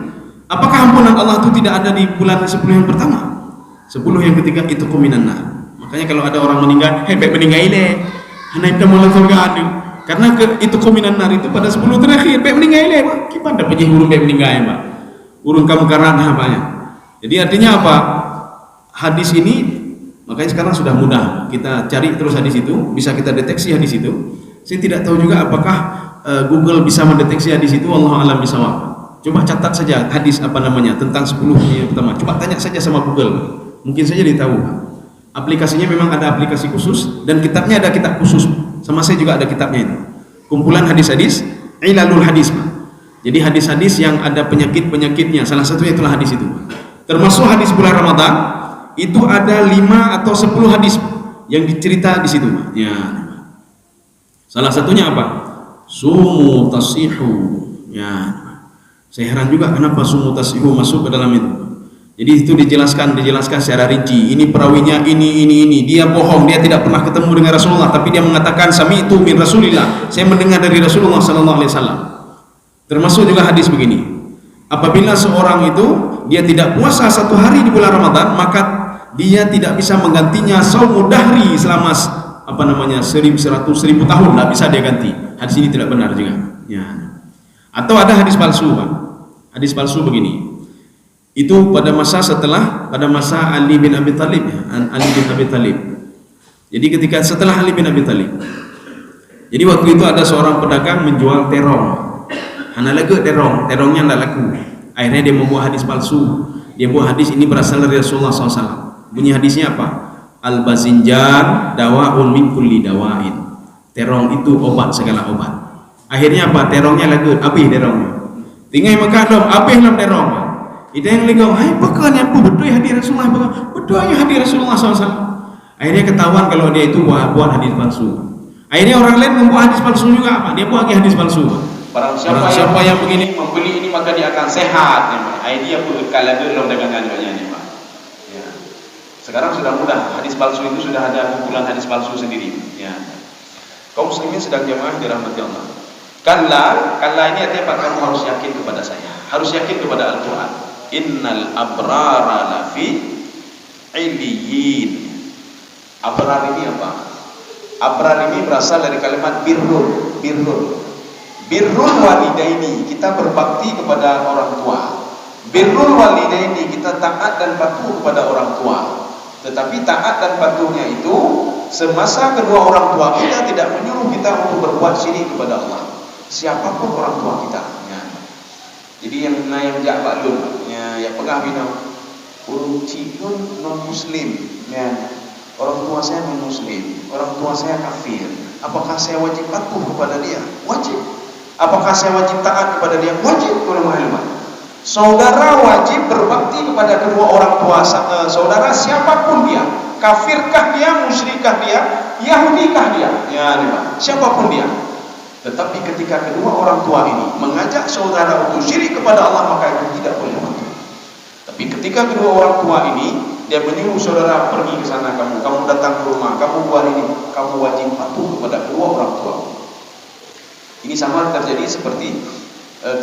Apakah ampunan Allah itu tidak ada di bulan 10 yang pertama? 10 yang ketiga itu kuminan nar. Makanya kalau ada orang meninggal, baik meninggal ini, naik ke mulut surga ada. Karena itu kuminan nar itu pada 10 terakhir, baik meninggal ini, gimana pejih urung baik meninggal Pak? Urung kamu karena apanya? Jadi artinya apa? Hadis ini, makanya sekarang sudah mudah kita cari terus hadis itu, bisa kita deteksi hadis itu. Saya tidak tahu juga apakah Google bisa mendeteksi hadis itu, wallahu a'lam bishawab. Coba catat saja hadis apa namanya tentang 10 yang pertama. Coba tanya saja sama Google, mungkin saja dia tahu. Aplikasinya memang ada aplikasi khusus dan kitabnya ada kitab khusus. Sama saya juga ada kitabnya itu. Kumpulan hadis-hadis, ilalul hadis. Jadi hadis-hadis yang ada penyakit-penyakitnya. Salah satunya itulah hadis itu. Termasuk hadis bulan Ramadan itu ada 5 atau 10 hadis yang dicerita di situ. Ya. Salah satunya apa? Sumu tasihu. Ya. Saya heran juga kenapa sumu tasihu masuk ke dalam itu. Jadi itu dijelaskan secara rinci. Ini perawinya ini. Dia bohong, dia tidak pernah ketemu dengan Rasulullah, tapi dia mengatakan sami'tu min Rasulillah. Saya mendengar dari Rasulullah sallallahu alaihi wasallam. Termasuk juga hadis begini. Apabila seorang itu dia tidak puasa 1 hari di bulan Ramadan, maka dia tidak bisa menggantinya saumu dahri selama 1100 tahun, tidak bisa dia ganti. Hadis ini tidak benar juga. Ya. Atau ada hadis palsu, Pak. Hadis palsu begini. Itu pada masa Ali bin Abi Thalib, ya, Ali bin Abi Thalib. Jadi ketika setelah Ali bin Abi Thalib. Jadi waktu itu ada seorang pedagang menjual terong. Hana lagu terongnya tidak laku. Akhirnya dia membuat hadis palsu. Dia buat hadis ini berasal dari Rasulullah SAW. Bunyi hadisnya apa? Al-bazinjan dawaun min kulli dawain. Terong itu obat segala obat. Akhirnya apa? Terongnya lagu, habis terongnya. Tinggal Mekah dong, habis dalam terong. Itu yang ligau, hai pekan yang betul ya hadir Rasulullah, betul ya hadir Rasulullah SAW. Akhirnya ketahuan kalau dia itu buat hadis palsu. Akhirnya orang lain membuat hadis palsu juga, apa? Dia buat lagi hadis palsu. Barang siapa yang begini membeli ini maka dia akan sehat. Dia bekal lagi dalam dagangannya ini, Pak. Ya. Sekarang sudah mudah, hadis palsu itu sudah ada kumpulan hadis palsu sendiri. Ya. Kaum muslimin sedang jamaah dirahmati Allah. Kalla ini artinya Pak, kamu harus yakin kepada saya, harus yakin kepada Al-Quran. Innal abrara lafi illiyin. Abrar ini apa? Abrar ini berasal dari kalimat birrun. Birrul walidaini, kita berbakti kepada orang tua. Birrul walidaini, kita taat dan patuh kepada orang tua. Tetapi taat dan patuhnya itu semasa kedua orang tua kita tidak menyuruh kita untuk berbuat syirik kepada Allah. Siapapun orang tua kita. Ya. Jadi yang jak baklun, yang pegah bina urung ciun non muslim. Ya. Orang tua saya non muslim, orang tua saya kafir. Apakah saya wajib patuh kepada dia? Wajib. Apakah saya wajib taat kepada dia? Wajib. Saudara wajib berbakti kepada kedua orang tua saudara siapapun dia. Kafirkah dia, musyrikah dia, Yahudikah dia? Ya, siapapun dia. Tetapi ketika kedua orang tua ini mengajak saudara untuk syirik kepada Allah, maka itu tidak boleh patuh. Tapi ketika kedua orang tua ini dia menyuruh saudara pergi ke sana, kamu datang ke rumah, kamu buat ini, kamu wajib patuh kepada kedua orang tua. Ini sama terjadi seperti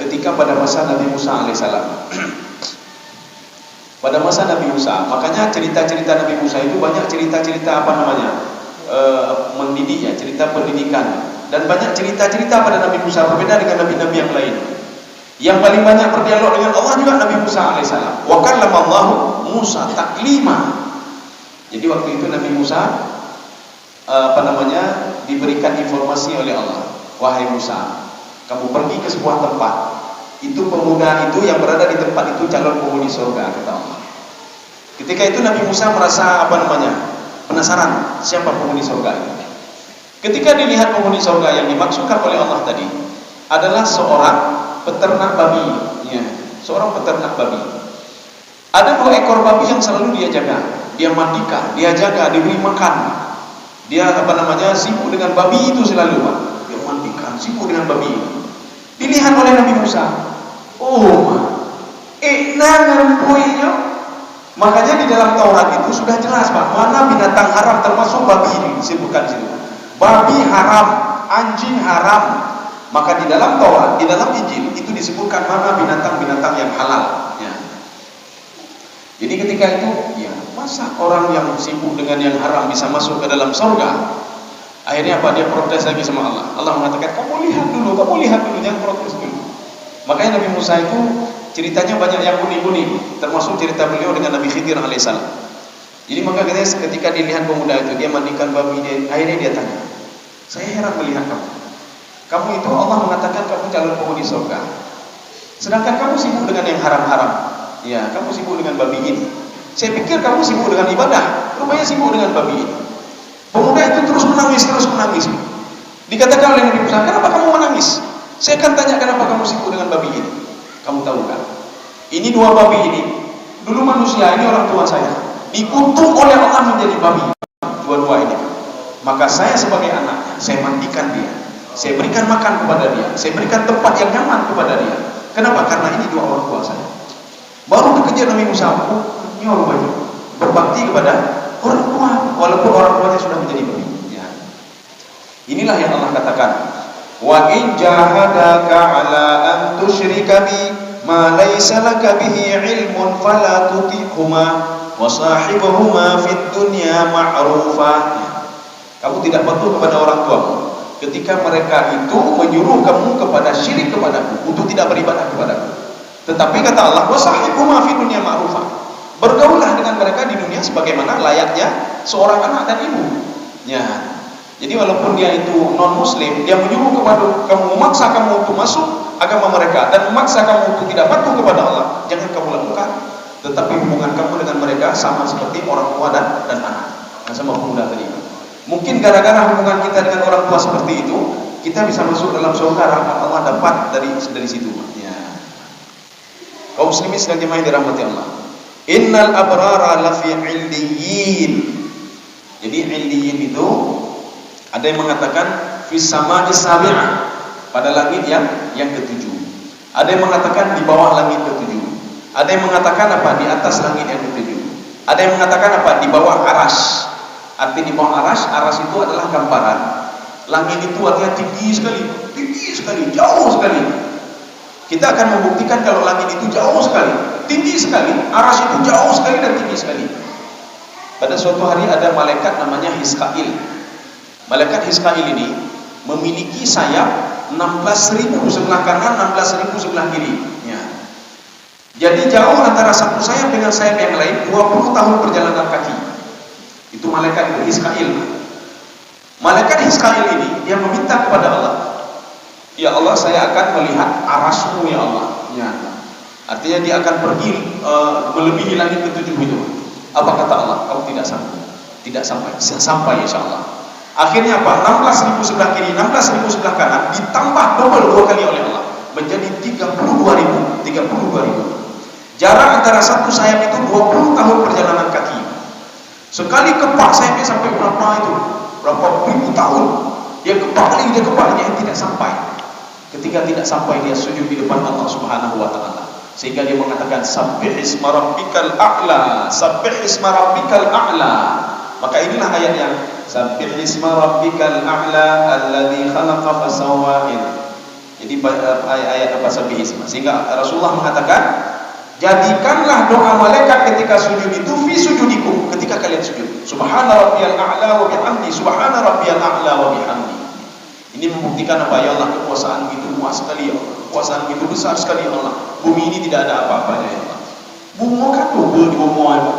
ketika pada masa Nabi Musa alaihissalam. Pada masa Nabi Musa, makanya cerita-cerita Nabi Musa itu banyak cerita-cerita mendidik ya, cerita pendidikan. Dan banyak cerita-cerita pada Nabi Musa, berbeda dengan nabi-nabi yang lain. Yang paling banyak berdialog dengan Allah juga Nabi Musa alaihissalam. Wa kallamallahu Musa taklima. Jadi waktu itu Nabi Musa diberikan informasi oleh Allah. Wahai Musa, kamu pergi ke sebuah tempat. Itu pemuda itu yang berada di tempat itu calon penghuni surga, kata Allah. Ketika itu Nabi Musa merasa penasaran siapa penghuni surga itu. Ketika dilihat penghuni surga yang dimaksudkan oleh Allah tadi adalah seorang peternak babi, ya, seorang peternak babi. Ada 2 ekor babi yang selalu dia jaga, dia mandikan, dia jaga, diberi makan. Dia sibuk dengan babi itu selalu, Pak. Dia mandikan, sibuk dengan babi itu. Dilihat oleh Nabi Musa. Makanya di dalam Taurat itu sudah jelas, Pak, mana binatang haram termasuk babi ini disebutkan di situ. Babi haram, anjing haram. Maka di dalam Taurat, di dalam Injil itu disebutkan mana binatang-binatang yang halal. Ya. Jadi ketika itu, ya, Masa orang yang sibuk dengan yang haram bisa masuk ke dalam surga? Akhirnya apa? Dia protes lagi sama Allah. Allah mengatakan, kamu lihat dulu, jangan protes dulu. Makanya Nabi Musa itu ceritanya banyak yang unik-unik, termasuk cerita beliau dengan Nabi Khidir alaihissalam. Jadi maka ketika dilihat pemuda itu, dia mandikan babi, akhirnya dia tanya, saya heran melihat kamu. Kamu itu Allah mengatakan kamu calon penghuni surga, sedangkan kamu sibuk dengan yang haram-haram. Ya, kamu sibuk dengan babi ini. Saya pikir kamu sibuk dengan ibadah, rupanya sibuk dengan babi ini. Pemuda itu terus menangis. Dikatakan oleh Nabi Musa, kenapa kamu menangis? Saya akan tanya kenapa kamu sibuk dengan babi ini. Kamu tahu kan? Ini dua babi ini, dulu manusia, ini orang tua saya, dikutuk oleh Allah menjadi babi. Dua-dua ini. Maka saya sebagai anaknya, saya mandikan dia, saya berikan makan kepada dia, saya berikan tempat yang nyaman kepada dia. Kenapa? Karena ini dua orang tua saya. Baru dikejar Nabi Musa, ini orang baik, berbakti kepada orang tua, walaupun orang tuanya sudah menjadi babi. Ya. Inilah yang Allah katakan, wa in jahadaka ala an tusyrika bi ma laysa laka bihi ilmun fala tuti'huma wa sahibuhuma fid dunya ma'rufa. Kamu tidak patuh kepada orang tuamu ketika mereka itu menyuruh kamu kepada syirik kepadaku, untuk tidak beribadah kepadaku. Tetapi kata Allah, wa sahibuhuma fid dunya ma'rufa. Bergaulah dengan mereka di dunia sebagaimana layaknya seorang anak dan ibu. Ya. Jadi walaupun dia itu non muslim, dia menyuruh kepada kamu, memaksa kamu untuk masuk agama mereka dan memaksa kamu untuk tidak patuh kepada Allah, jangan kamu lakukan. Tetapi hubungan kamu dengan mereka sama seperti orang tua dan anak. Nah, sama pemuda tadi. Mungkin gara-gara hubungan kita dengan orang tua seperti itu, kita bisa masuk dalam surga, rahmat Allah dapat dari situ. Ya. Kaum muslimin sedang jemaah dirahmati Allah. Innal abrara lafi 'illiyin. Jadi 'illiyin itu ada yang mengatakan fis samai sabi'ah, pada langit yang ketujuh. Ada yang mengatakan di bawah langit ketujuh. Ada yang mengatakan apa? Di atas langit yang ketujuh. Ada yang mengatakan apa? Di bawah aras. Arti di bawah aras itu adalah gambaran. Langit itu artinya tinggi sekali, jauh sekali. Kita akan membuktikan kalau langit itu jauh sekali, tinggi sekali, aras itu jauh sekali dan tinggi sekali. Pada suatu hari ada malaikat namanya Hiskail. Malaikat Hiskail ini memiliki sayap 16.000 sebelah kanan, 16.000 sebelah kiri. Ya. Jadi jauh antara satu sayap dengan sayap yang lain 20 tahun perjalanan kaki. Itu malaikat itu Hiskail. Malaikat Hiskail ini dia meminta kepada Allah, ya Allah, saya akan melihat arasmu ya Allah. Ya. Artinya dia akan pergi melebihi langit ketujuh itu. Apa kata Allah? Kamu tidak sampai insya Allah. Akhirnya apa? 16.000 sebelah kiri, 16.000 sebelah kanan ditambah double 2 kali oleh Allah, menjadi 32.000. Jarak antara satu sayap itu 20 tahun perjalanan kaki. Sekali kepak sayapnya sampai berapa ribu tahun. Dia kepak lagi, tidak sampai. Ketika tidak sampai, dia sujud di depan Allah Subhanahu wa taala. Sehingga dia mengatakan sabbihisma rabbikal a'la, sabbihisma rabbikal a'la. Maka inilah ayat yang sabbihisma rabbikal a'la alladzi khalaqa fasawwa. Jadi ayat apa sabbihisma. Sehingga Rasulullah mengatakan, jadikanlah doa malaikat ketika sujud itu fi sujudikum, ketika kalian sujud. Subhana rabbiyal a'la wa bihamdi, subhana rabbiyal a'la wa bihamdi. Ini membuktikan apa? Ya Allah, kekuasaan itu luas sekali ya Allah. Kekuasaan itu besar sekali ya Allah. Bumi ini tidak ada apa-apanya ya Allah. Bumi kan double di bumi ya Allah.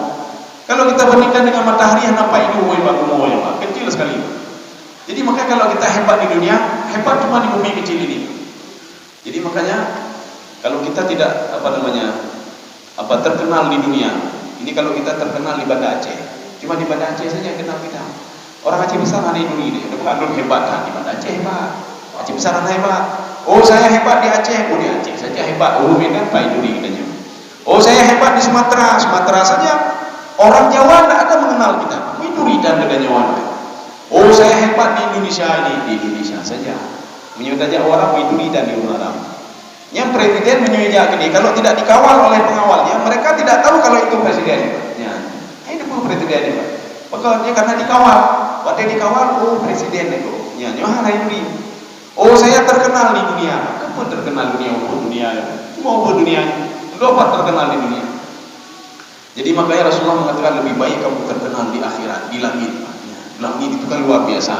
Kalau kita bandingkan dengan matahari, apa ini bumi ya Allah? Kecil sekali. Jadi maka kalau kita hebat di dunia, hebat cuma di bumi kecil ini. Jadi makanya kalau kita tidak terkenal di dunia, ini kalau kita terkenal di Banda Aceh, cuma di Banda Aceh saja yang kenal kita. Orang Aceh besar ada ini, bukan hebat kan? Di Banda Aceh hebat, Aceh besar hebat. Oh saya hebat di Aceh, oh di Aceh saja hebat. Oh Medan Pak Iduri katanya. Oh saya hebat di Sumatera saja. Orang Jawa tidak ada mengenal kita, Iduri dan Jawa. Oh saya hebat di Indonesia ini, di Indonesia saja. Menyebut saja orang Iduri dan di Unaram. Yang presiden menyuruh ini, kalau tidak dikawal oleh pengawalnya, mereka tidak tahu kalau itu presiden. Ya, ini pun presiden itu. Pokoknya karena dikawal, waktu dikawal, oh presiden itu. Ya, nyohan ini. Oh saya terkenal di dunia. Kamu terkenal dunia, cuma dunia. Lupa terkenal di dunia. Jadi makanya Rasulullah mengatakan lebih baik kamu terkenal di akhirat, di langit. Langit itu kan luar biasa.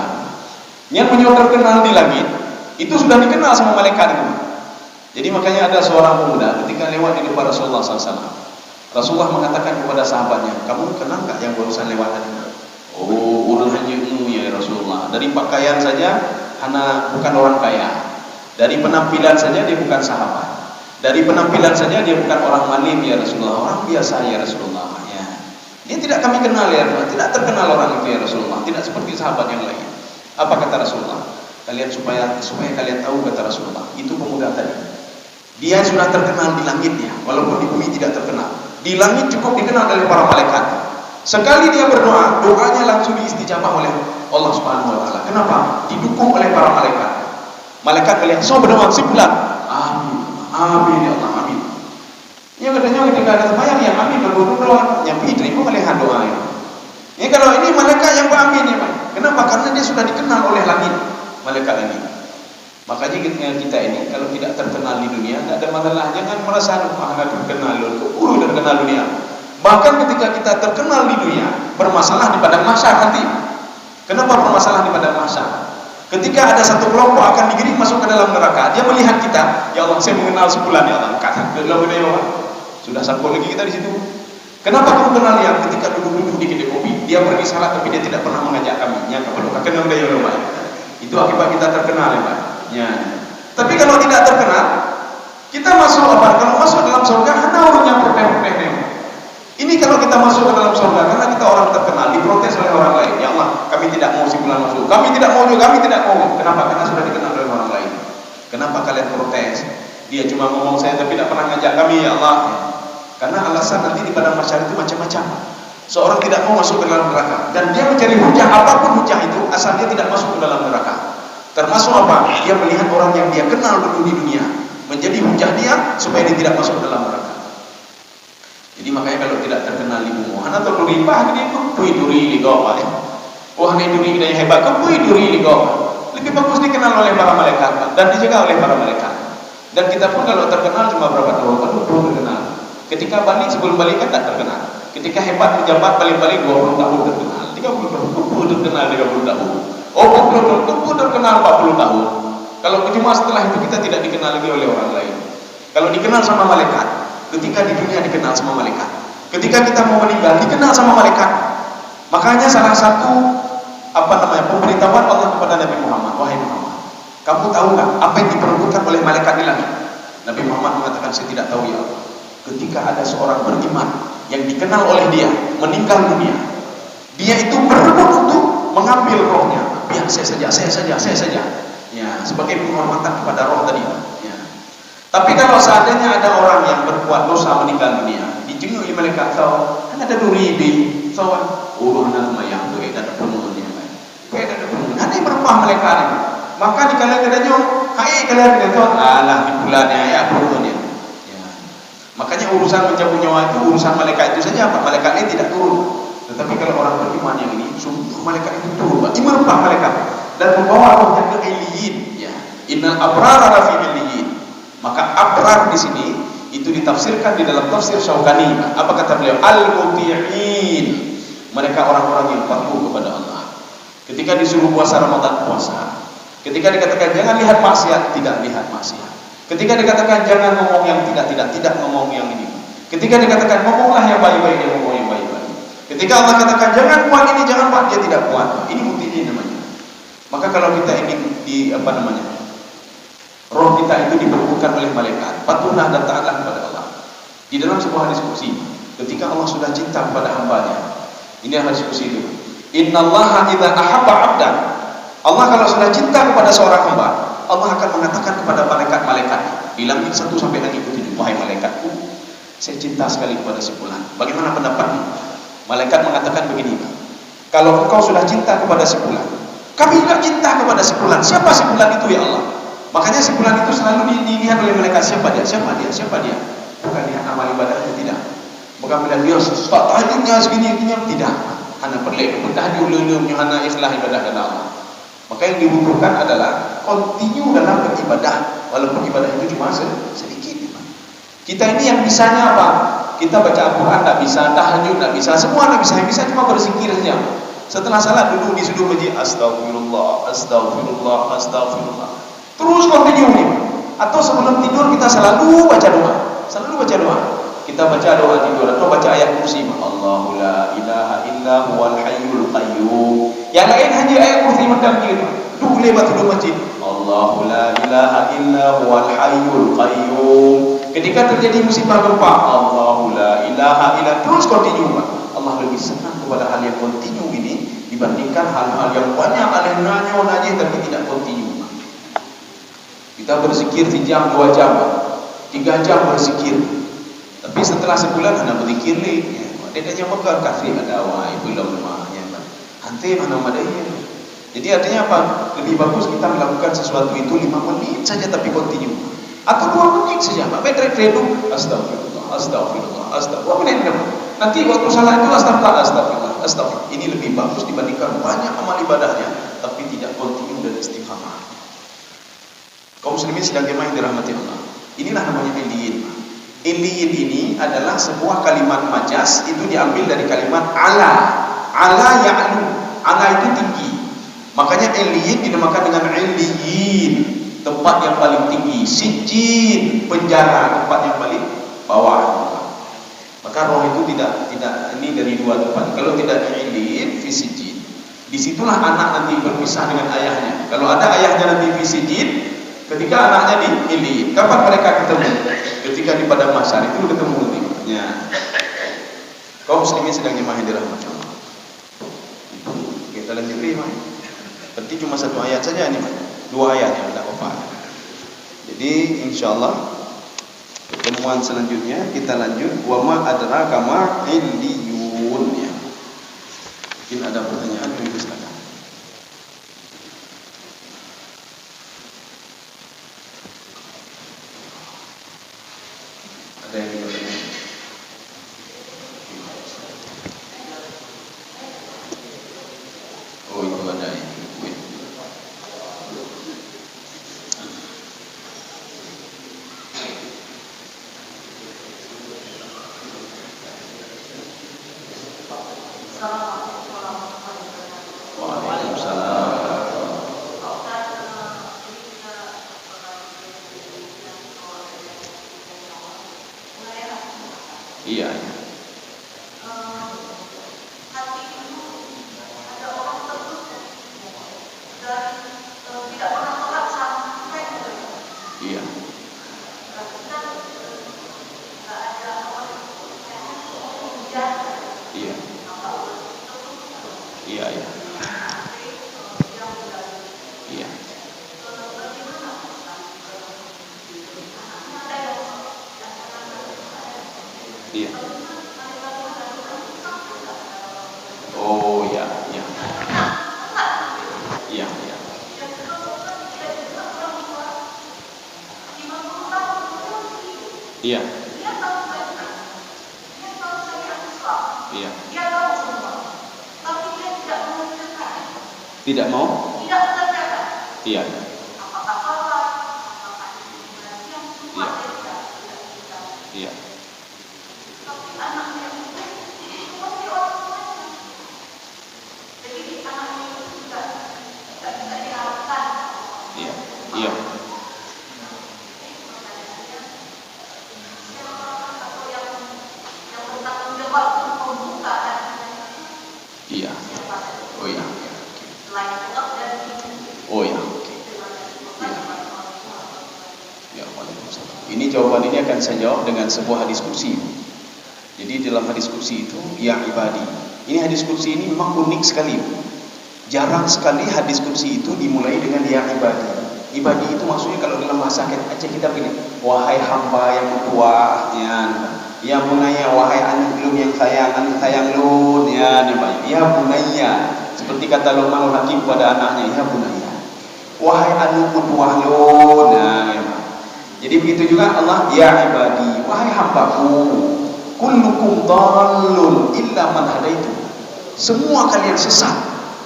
Yang terkenal di langit itu sudah dikenal sama malaikat itu. Jadi makanya ada seorang pemuda ketika lewat di depan Rasulullah SAW, Rasulullah mengatakan kepada sahabatnya, kamu kenal nggak yang barusan lewat tadi? Oh, urusan ilmu ya Rasulullah. Dari pakaian saja, bukan orang kaya. Dari penampilan saja dia bukan sahabat. Dari penampilan saja dia bukan orang malim ya Rasulullah, orang biasa ya Rasulullah. Ya. Dia tidak kami kenal ya Rasulullah, tidak terkenal orang itu ya Rasulullah, tidak seperti sahabat yang lain. Apa kata Rasulullah? Kalian supaya kalian tahu, kata Rasulullah, itu pemuda tadi. Dia sudah terkenal di langitnya, walaupun di bumi tidak terkenal. Di langit cukup dikenal oleh para malaikat. Sekali dia berdoa, doanya langsung diistijabah oleh Allah Subhanahu wa taala. Kenapa? Didukung oleh para malaikat. Malaikat melihat, so berdoa sebulan. Amin. Amin ya Allah, amin. Yang katanya ketika ada sembahyang yang amin berdoa, yang diterima oleh doa ya. Ya kalau ini malaikat yang amin ya, Pak. Kenapa? Karena dia sudah dikenal oleh langit, malaikat ini. Makanya kita ini kalau tidak terkenal di dunia, tidak ada masalah. Jangan merasa terkenal, keburu terkenal dunia. Bahkan ketika kita terkenal di dunia, bermasalah di padang mahsyar nanti. Kenapa bermasalah di padang mahsyar? Ketika ada satu kelompok akan digiring masuk ke dalam neraka, dia melihat kita, ya Allah, saya mengenal sebulan ya Allah, kata sudah sangkut lagi kita di situ. Kenapa kamu kenal dia? Ketika duduk-duduk di kedai kopi, dia pergi salat tapi dia tidak pernah mengajak kami. Ya, kalau kenal dia ya Allah. Itu akibat kita terkenal ya Pak. Ya. Tapi kalau tidak terkenal, kita masuk apa? Kalau masuk dalam surga, hanya orang yang protes-protes. Ini kalau kita masuk ke dalam surga, karena kita orang terkenal, diprotes oleh orang lain. Ya Allah, kami tidak mau si fulan masuk. Kami tidak mau juga, kami tidak mau. Kenapa? Karena sudah dikenal oleh orang lain. Kenapa kalian protes? Dia cuma ngomong saya tapi tidak pernah ngajak kami, ya Allah. Karena alasan nanti di padang mahsyar itu macam-macam. Seorang tidak mau masuk ke dalam neraka dan dia mencari hujah, apapun hujah itu, asal dia tidak masuk ke dalam neraka. Termasuk apa? Dia melihat orang yang dia kenal dulu di dunia menjadi hujah dia supaya dia tidak masuk ke dalam neraka. Jadi makanya kalau tidak terkenal ibu Muhammad atau duri bah dia kupui duri ligo ya. Wah ini duri yang hebat, kupui duri ligo. Lebih bagus dikenal oleh para malaikat dan dijaga oleh para malaikat. Dan kita pun kalau terkenal cuma berapa tahun, belum terkenal. Ketika balik sebelum balik kan tak terkenal. Ketika hebat menjabat balik-balik 20 tahun terkenal, 30 tahun terkenal 30 tahun. Oh, 40 tahun terkenal 40 tahun. Kalau cuma setelah itu kita tidak dikenal lagi oleh orang lain. Kalau dikenal sama malaikat, ketika di dunia dikenal sama malaikat, ketika kita mau meninggal dikenal sama malaikat. Makanya salah satu pemberitahuan Allah kepada Nabi Muhammad, wahai Muhammad, kamu tahu nggak apa yang diperebutkan oleh malaikat di langit? Nabi Muhammad mengatakan, saya tidak tahu ya Allah. Ketika ada seorang beriman yang dikenal oleh dia meninggal dunia, dia itu berebut untuk mengambil rohnya. Biar saya saja. Ya, sebagai penghormatan kepada roh tadi. Ya. Tapi kalau seandainya ada orang yang berbuat dosa meninggal dunia, dijenguk oleh malaikat, tahu, kan ada duri di sawan, anak mayang tu ada penuhnya. Ada penuh. Ada yang berupah malaikat ini. Maka di kalian-kaliannya, kalian kata, alah di bulannya ya penuhnya. Ya. Makanya urusan mencabut nyawa itu urusan malaikat itu saja. Malaikat ini tidak turun. Tetapi kalau orang beriman yang ini, sungguh malaikat itu turun. Merupah malaikat dan membawa rohnya ke Iliyin. Ya. Innal abrara lafi Iliyin. Maka abrar di sini itu ditafsirkan di dalam tafsir Syaukani. Apa kata beliau? Al-muti'in. Mereka orang-orang yang patuh kepada Allah. Ketika disuruh puasa Ramadan, puasa. Ketika dikatakan jangan lihat maksiat, tidak lihat maksiat. Ketika dikatakan jangan ngomong yang tidak ngomong yang ini. Ketika dikatakan ngomonglah yang baik-baik, dia ngomong yang baik-baik. Ketika Allah katakan jangan buat ini, jangan buat, dia tidak buat. Ini muti'in namanya. Maka kalau kita ingin roh kita itu diperbukakan oleh malaikat, patuhlah dan taatlah kepada Allah. Di dalam sebuah diskusi, ketika Allah sudah cinta kepada hambanya, ini adalah diskusi itu. Innallaha idza ahabba 'abdan, Allah kalau sudah cinta kepada seorang hamba, Allah akan mengatakan kepada malaikat-malaikat, bilang 1 sampai lagi ke-7, wahai malaikatku, saya cinta sekali kepada si fulan. Bagaimana pendapatmu? Malaikat mengatakan begini, kalau engkau sudah cinta kepada si fulan, kami juga cinta kepada si fulan. Siapa si fulan itu ya Allah? Makanya si fulan itu selalu dilihat oleh malaikat, siapa dia? Bukan lihat amal ibadahnya, tidak. Bukan melihat dia tahajudnya segini-gini, tidak. Hanya perlu tahajud dulu, hanya ikhlas ibadah kepada Allah. Maka yang dibutuhkan adalah continue dalam beribadah, walaupun ibadah itu cuma sedikit. Kita ini yang bisanya apa? Kita baca Al-Quran tidak bisa, tahajud tidak bisa, semua tidak bisa. Yang bisa cuma berzikir saja. Setelah salat duduk di sudut masjid, astagfirullah, astagfirullah, astagfirullah. Terus continue nih. Atau sebelum tidur kita selalu baca doa. Selalu baca doa. Kita baca doa tidur atau baca ayat kursi. Allahu la ilaha illa huwal hayyul qayyum. Yang lain hanya ayat kursi mendampingi. Duduk lebat duduk masjid. Allahu la ilaha illa huwal hayyul qayyum. Ketika terjadi musibah gempa, Allahu la ilaha illa, terus continue. Allah lebih senang kepada hal yang continue ini dibandingkan hal-hal yang banyak alih-alih tapi tidak continue. Kita berzikir sejam, 2 jam, 3 jam berzikir. Tapi setelah sebulan anda berzikir lagi. Dia dah Mekah kafir ada wahai belum mahnya. Hanti mana madanya. Jadi artinya apa? Lebih bagus kita melakukan sesuatu itu 5 menit saja tapi continue. Atau 2 menit saja. Baik redu. Astagfirullah, astagfirullah, astagfirullah. 2 menit. Nanti waktu salah itu astagfirullah, astagfirullah. Ini lebih bagus dibandingkan banyak amal ibadahnya tapi tidak continue dan istiqamah. Kaum muslimin sedang jemaah yang dirahmati Allah. Inilah namanya illiyin. Illiyin ini adalah sebuah kalimat majas, itu diambil dari kalimat ala. Ala ya'lu. Ala itu tinggi. Makanya illiyin dinamakan dengan illiyin, tempat yang paling tinggi. Sijjin, penjara, tempat yang paling bawah. Maka roh itu tidak ini dari 2 tempat. Kalau tidak di illiyin, fi sijjin. Disitulah anak nanti berpisah dengan ayahnya. Kalau ada ayahnya nanti fi sijjin, ketika anaknya di illiyin, kapan mereka ketemu? Ketika di padang mahsyar itu ketemu nantinya. Kaum muslimin sedang jemaah yang dirahmati Allah. Kita lanjut lagi. Berarti cuma 1 ayat saja ini, 2 ayat yang tidak apa-apa. Jadi insyaallah pertemuan selanjutnya kita lanjut wa ma adraka ma illiyun ya. Mungkin ada pertanyaan yang silakan. Ada yang bertanya? Oh itu ada ya. Iya. Iya. Iya. Iya, iya. Iya. Iya. Oh ya, ya. Iya, iya. Iya. Iya. Tidak mau? Iya. Iya. Iya. Iya. Iya. Oh ya. Oh ya. Ya, ini jawaban ini akan saya jawab dengan sebuah hadis kursi. Jadi dalam hadis kursi itu, ya ibadi. Ini hadis kursi ini memang unik sekali. Jarang sekali hadis kursi itu dimulai dengan ya ibadi. Ibadi itu maksudnya kalau dalam bahasa Aceh kita begini, wahai hamba yang bertuah, ya bunaya, wahai anak belum yang sayang, anak sayang lu, ya dibayar, ya bunaya. Seperti kata Luqmanul Hakim kepada anaknya, ya bunaya, wahai anak bertuah lu, ya. Jadi begitu juga Allah, ya ibadi, wahai hambaku, kullukum dhalun illa man hadaitu. Semua kalian sesat,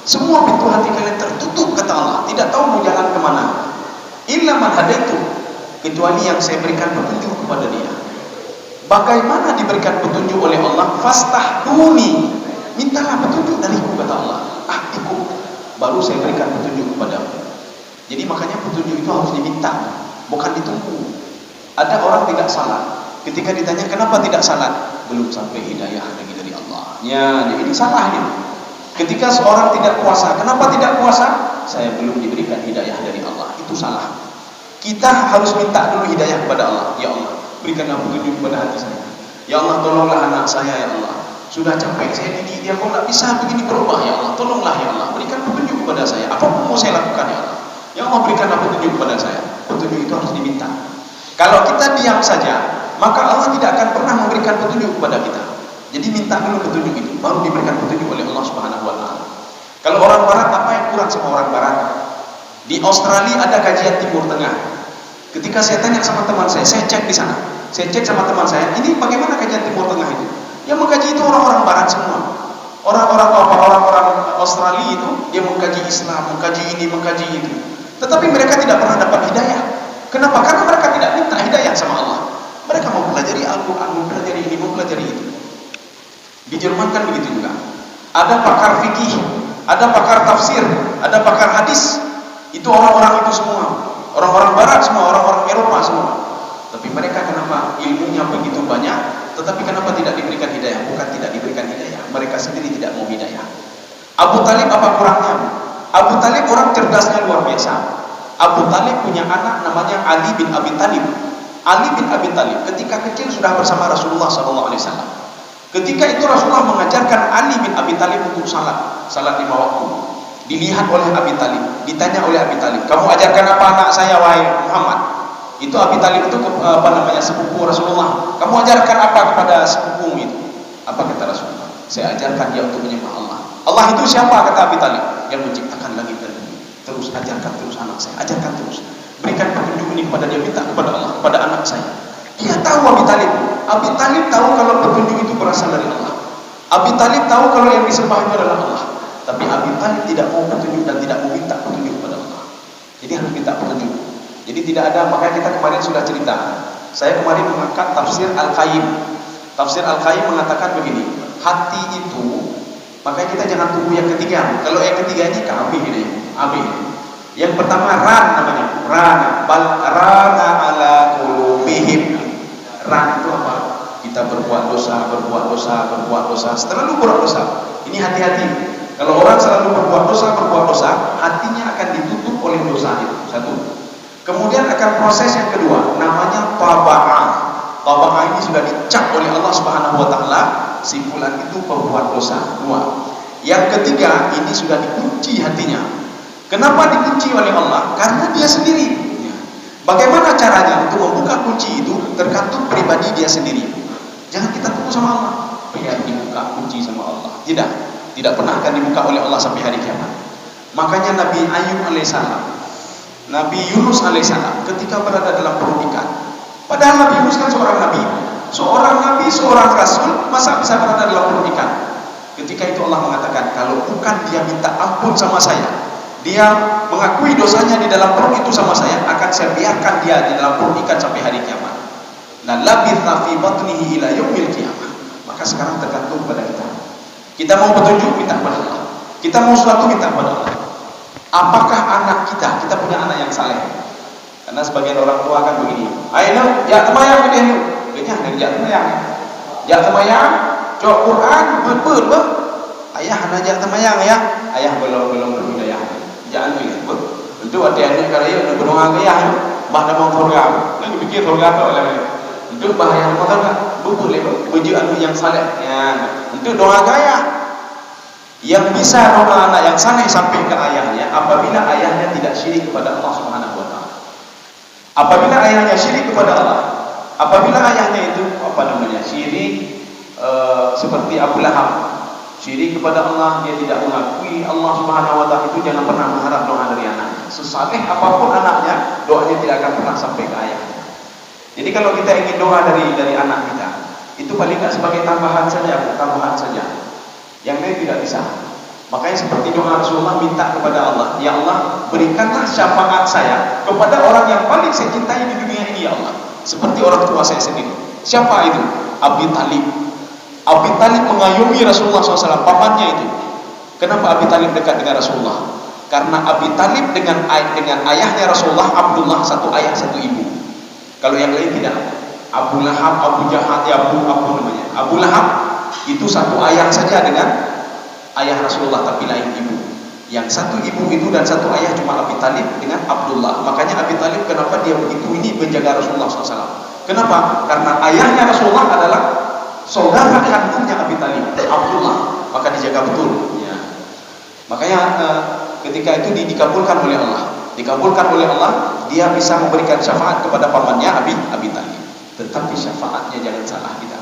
semua pintu hati kalian tertutup kata Allah, tidak tahu mau jalan kemana. Illa man hadaitu, kecuali yang saya berikan petunjuk kepada dia. Bagaimana diberikan petunjuk oleh Allah? Fastahduni, mintalah petunjuk dariku, kata Allah. Ahdikum, baru saya berikan petunjuk kepadamu. Jadi makanya petunjuk itu harus diminta, bukan ditunggu. Ada orang tidak salat, ketika ditanya kenapa tidak salat, belum sampai hidayah lagi dari Allah. Ya, ini salahnya. Ketika seorang tidak puasa, kenapa tidak puasa? Saya belum diberikan hidayah dari Allah. Itu salah. Kita harus minta dulu hidayah kepada Allah. Ya Allah, berikanlah petunjuk kepada hati saya. Ya Allah, tolonglah anak saya, ya Allah. Sudah capek saya didik dia, kok tidak bisa begini berubah, ya Allah. Tolonglah ya Allah, berikan petunjuk kepada saya. Apapun mau saya lakukan, ya Allah. Ya Allah, berikanlah petunjuk kepada saya. Petunjuk itu harus diminta. Kalau kita diam saja, maka Allah tidak akan pernah memberikan petunjuk kepada kita. Jadi minta dulu petunjuk itu, baru diberikan petunjuk oleh Allah Subhanahu wa taala. Kalau orang barat, apa yang kurang sama orang barat? Di Australia ada kajian Timur Tengah. Ketika saya tanya sama teman saya cek di sana. Saya cek sama teman saya, ini bagaimana kajian Timur Tengah itu? Yang mengkaji itu orang-orang barat semua. Orang-orang Australia itu dia mengkaji Islam, mengkaji ini, mengkaji itu. Tetapi mereka tidak pernah dapat hidayah. Kenapa? Karena mereka tidak minta hidayah sama Allah. Mereka mau pelajari Al-Quran, mau pelajari ini, mau pelajari itu. Di Jerman kan begitu juga. Ada pakar fikih, ada pakar tafsir, ada pakar hadis. Itu orang-orang itu semua. Orang-orang barat semua, orang-orang Eropa semua. Tapi mereka kenapa ilmunya begitu banyak, tetapi kenapa tidak diberikan hidayah? Bukan tidak diberikan hidayah, mereka sendiri tidak mau hidayah. Abu Talib apa kurangnya? Abu Talib orang cerdasnya luar biasa. Abu Talib punya anak namanya Ali bin Abi Talib. Ali bin Abi Talib ketika kecil sudah bersama Rasulullah SAW. Ketika itu Rasulullah mengajarkan Ali bin Abi Talib untuk salat 5 waktu. Dilihat oleh Abi Talib, ditanya oleh Abi Talib, kamu ajarkan apa anak saya wahai Muhammad? Itu Abi Talib itu sepupu Rasulullah. Kamu ajarkan apa kepada sepupumu itu? Apa kata Rasulullah? Saya ajarkan dia untuk menyembah Allah. Allah itu siapa, kata Abi Talib? Yang menciptakan langit dan bumi. Terus ajarkan terus anak saya, ajarkan terus. Berikan petunjuk ini kepada dia, minta kepada Allah, kepada anak saya. Dia tahu Abi Talib. Abi Talib tahu kalau petunjuk itu berasal dari Allah. Abi Talib tahu kalau yang disembah itu adalah Allah. Tapi Abi Talib tidak mau petunjuk dan tidak mau minta petunjuk kepada Allah. Jadi harus minta petunjuk. Jadi tidak ada, makanya kita kemarin sudah cerita. Saya kemarin mengangkat tafsir Al-Qayyim. Tafsir Al-Qayyim mengatakan begini, hati itu, makanya kita jangan tunggu yang ketiga. Kalau yang ketiga ini kabih ini, abih. Yang pertama ran namanya, bal rana ala qulubihim. Ran itu apa? Kita berbuat dosa. Setelah lu berbuat dosa, ini hati-hati. Kalau orang selalu berbuat dosa, hatinya akan ditutup oleh dosa itu. Satu. Kemudian akan proses yang kedua, namanya taba'ah. Taba'ah ini sudah dicap oleh Allah Subhanahu wa taala, si fulan itu berbuat dosa. Dua. Yang ketiga, ini sudah dikunci hatinya. Kenapa dikunci oleh Allah? Karena dia sendiri. Bagaimana caranya untuk membuka kunci itu? Tergantung pribadi dia sendiri. Jangan kita tunggu sama Allah. Biar dibuka kunci sama Allah. Tidak pernah akan dibuka oleh Allah sampai hari kiamat. Makanya Nabi Ayub alaihissalam, Nabi Yunus alaihissalam ketika berada dalam perut ikan. Padahal Nabi Yunus kan seorang nabi, seorang rasul, masa bisa berada dalam perut ikan? Ketika itu Allah mengatakan, kalau bukan dia minta ampun sama saya, dia mengakui dosanya di dalam perut itu sama saya, akan saya biarkan dia di dalam perut ikan sampai hari kiamat. Nah, labitha fi batnihi ila yaumil qiyamah. Maka sekarang tergantung pada kita. Kita mau petunjuk, minta kepada Allah. Kita mau sesuatu, minta kepada Allah. Apakah anak kita punya anak yang saleh? Karena sebagian orang tua kan begini, ayo ya temayang gede lu, gedenya dari ya temayang, cok Quran betul. Ayah anak jak temayang ya, ayah belum berhidayah. Jangan pilih, untuk hati-hati kalau ya berdoa ayah, bahkan mau program, lagi pikir program oleh. Untuk bahaya motor kan, boleh baju anu yang saleh. Ya, untuk doa gaya yang bisa doa anak yang saleh sampai ke ayahnya apabila ayahnya tidak syirik kepada Allah Subhanahu wa taala. Apabila ayahnya syirik kepada Allah, apabila ayahnya itu syirik seperti Abu Lahab, syirik kepada Allah, dia tidak mengakui Allah Subhanahu wa taala, itu jangan pernah mengharap doa dari anaknya. Sesaleh apapun anaknya, doanya tidak akan pernah sampai ke ayahnya. Jadi kalau kita ingin doa dari anak kita, itu paling tidak sebagai tambahan saja. Yang lain tidak bisa. Makanya seperti doa Rasulullah minta kepada Allah, ya Allah, berikanlah syafaat saya kepada orang yang paling saya cintai di dunia ini, ya Allah. Seperti orang tua saya sendiri. Siapa itu? Abi Talib. Abi Talib mengayomi Rasulullah SAW, pamannya itu. Kenapa Abi Talib dekat dengan Rasulullah? Karena Abi Talib dengan ayahnya Rasulullah, Abdullah, satu ayah satu ibu. Kalau yang lain tidak. Abu Lahab, Abu Jahal, namanya. Abu Lahab itu satu ayah saja dengan ayah Rasulullah, tapi lain ibu. Yang satu ibu itu dan satu ayah cuma Abi Talib dengan Abdullah. Makanya Abi Talib kenapa dia begitu ini menjaga Rasulullah SAW? Kenapa? Karena ayahnya Rasulullah adalah saudara kandungnya Abi Talib, Abdullah. Maka dijaga betul. Ya. Makanya ketika itu dikabulkan oleh Allah. Dikabulkan oleh Allah, dia bisa memberikan syafaat kepada pamannya Abi Talib. Tetapi syafaatnya jangan salah kita.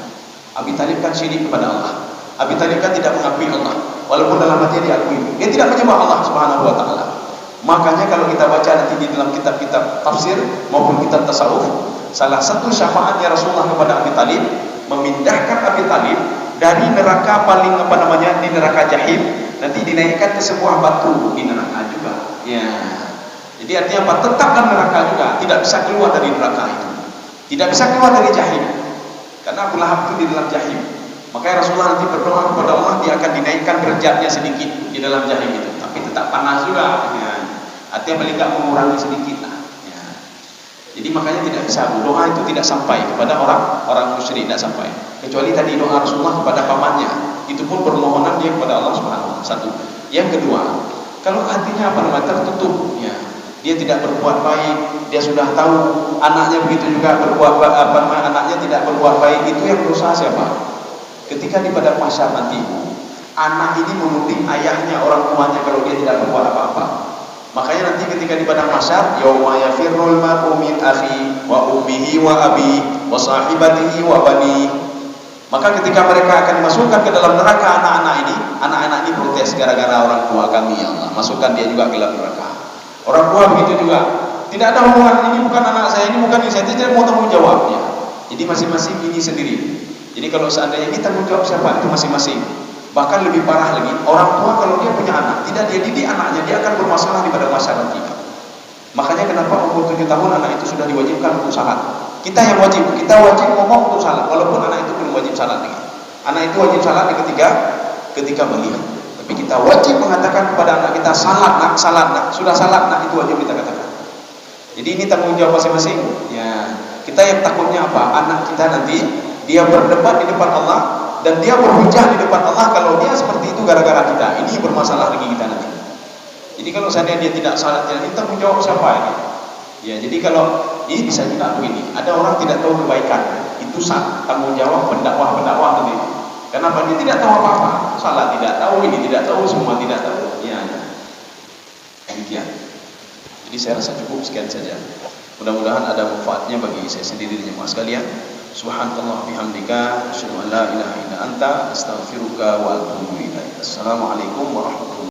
Abi Talib kan syirik kepada Allah. Abi Talib kan tidak mengakui Allah, walaupun dalam hatinya diakui. Dia tidak menyembah Allah Subhanahu wa taala. Makanya kalau kita baca nanti di dalam kitab-kitab tafsir maupun kitab tasawuf, salah satu syafaatnya Rasulullah kepada Abi Talib, memindahkan Abi Talib dari neraka paling di neraka Jahim, nanti dinaikkan ke sebuah batu di neraka juga. Ya. Jadi artinya apa? Tetap dalam neraka juga, tidak bisa keluar dari neraka itu. Tidak bisa keluar dari Jahim. Karena Abu Lahab itu di dalam Jahim. Makanya Rasulullah nanti berdoa kepada Allah, dia akan dinaikkan derajatnya sedikit di dalam Jahim itu, tapi tetap panas juga. Ya. Artinya paling tidak mengurangi sedikit lah. Ya. Jadi makanya tidak bisa, doa itu tidak sampai kepada orang musyrik, tidak sampai. Kecuali tadi doa Rasulullah kepada pamannya, itu pun permohonan dia kepada Allah Subhanahu wa taala. Satu. Yang kedua, kalau hatinya tertutup, ya, dia tidak berbuat baik, dia sudah tahu anaknya begitu juga anaknya tidak berbuat baik, itu yang berusaha siapa? Ketika di padang mahsyar nanti, anak ini menuding ayahnya, orang tuanya kalau dia tidak berbuat apa-apa. Makanya nanti ketika di padang mahsyar, yauma yafirrul mar'u min akhi wa ummihi wa abi wa sahibatihi wa bani. Maka ketika mereka akan dimasukkan ke dalam neraka anak-anak ini protes gara-gara orang tua kami, ya Allah, masukkan dia juga ke dalam neraka. Orang tua begitu juga, tidak ada hubungan, ini bukan anak saya, ini bukan ini, saya tidak mau tanggung jawabnya. Jadi masing-masing ini sendiri. Jadi kalau seandainya kita tanggung jawab siapa, itu masing-masing. Bahkan lebih parah lagi, orang tua kalau dia punya anak, tidak dia didik anaknya, dia akan bermasalah di pada masa nanti. Makanya kenapa umur 7 tahun anak itu sudah diwajibkan untuk salat. Kita yang wajib, kita wajib ngomong untuk salat, walaupun anak itu belum wajib salat lagi. Anak itu wajib salat ketika balik. Tapi kita wajib mengatakan kepada anak kita, salat nak, sudah salat nak, itu wajib kita katakan. Jadi ini tanggung jawab masing-masing. Ya, kita yang takutnya apa? Anak kita nanti dia berdebat di depan Allah dan dia berhujah di depan Allah kalau dia seperti itu gara-gara kita. Ini bermasalah lagi kita nanti. Jadi kalau seandainya dia tidak salat, ini tanggung jawab siapa ini? Ya, jadi kalau ini bisa juga begini. Ada orang tidak tahu kebaikan, itu tanggung jawab pendakwah nanti. Kenapa? Dia tidak tahu apa-apa. Salat tidak tahu, ini tidak tahu, semua tidak tahu. Ya, demikian. Jadi saya rasa cukup sekian saja. Mudah-mudahan ada manfaatnya bagi saya sendiri dan jemaah sekalian. Subhanallah bihamdika, asyhadu an la ilaha illa anta, astaghfiruka wa atubu ilaik. Assalamualaikum warahmatullahi wabarakatuh.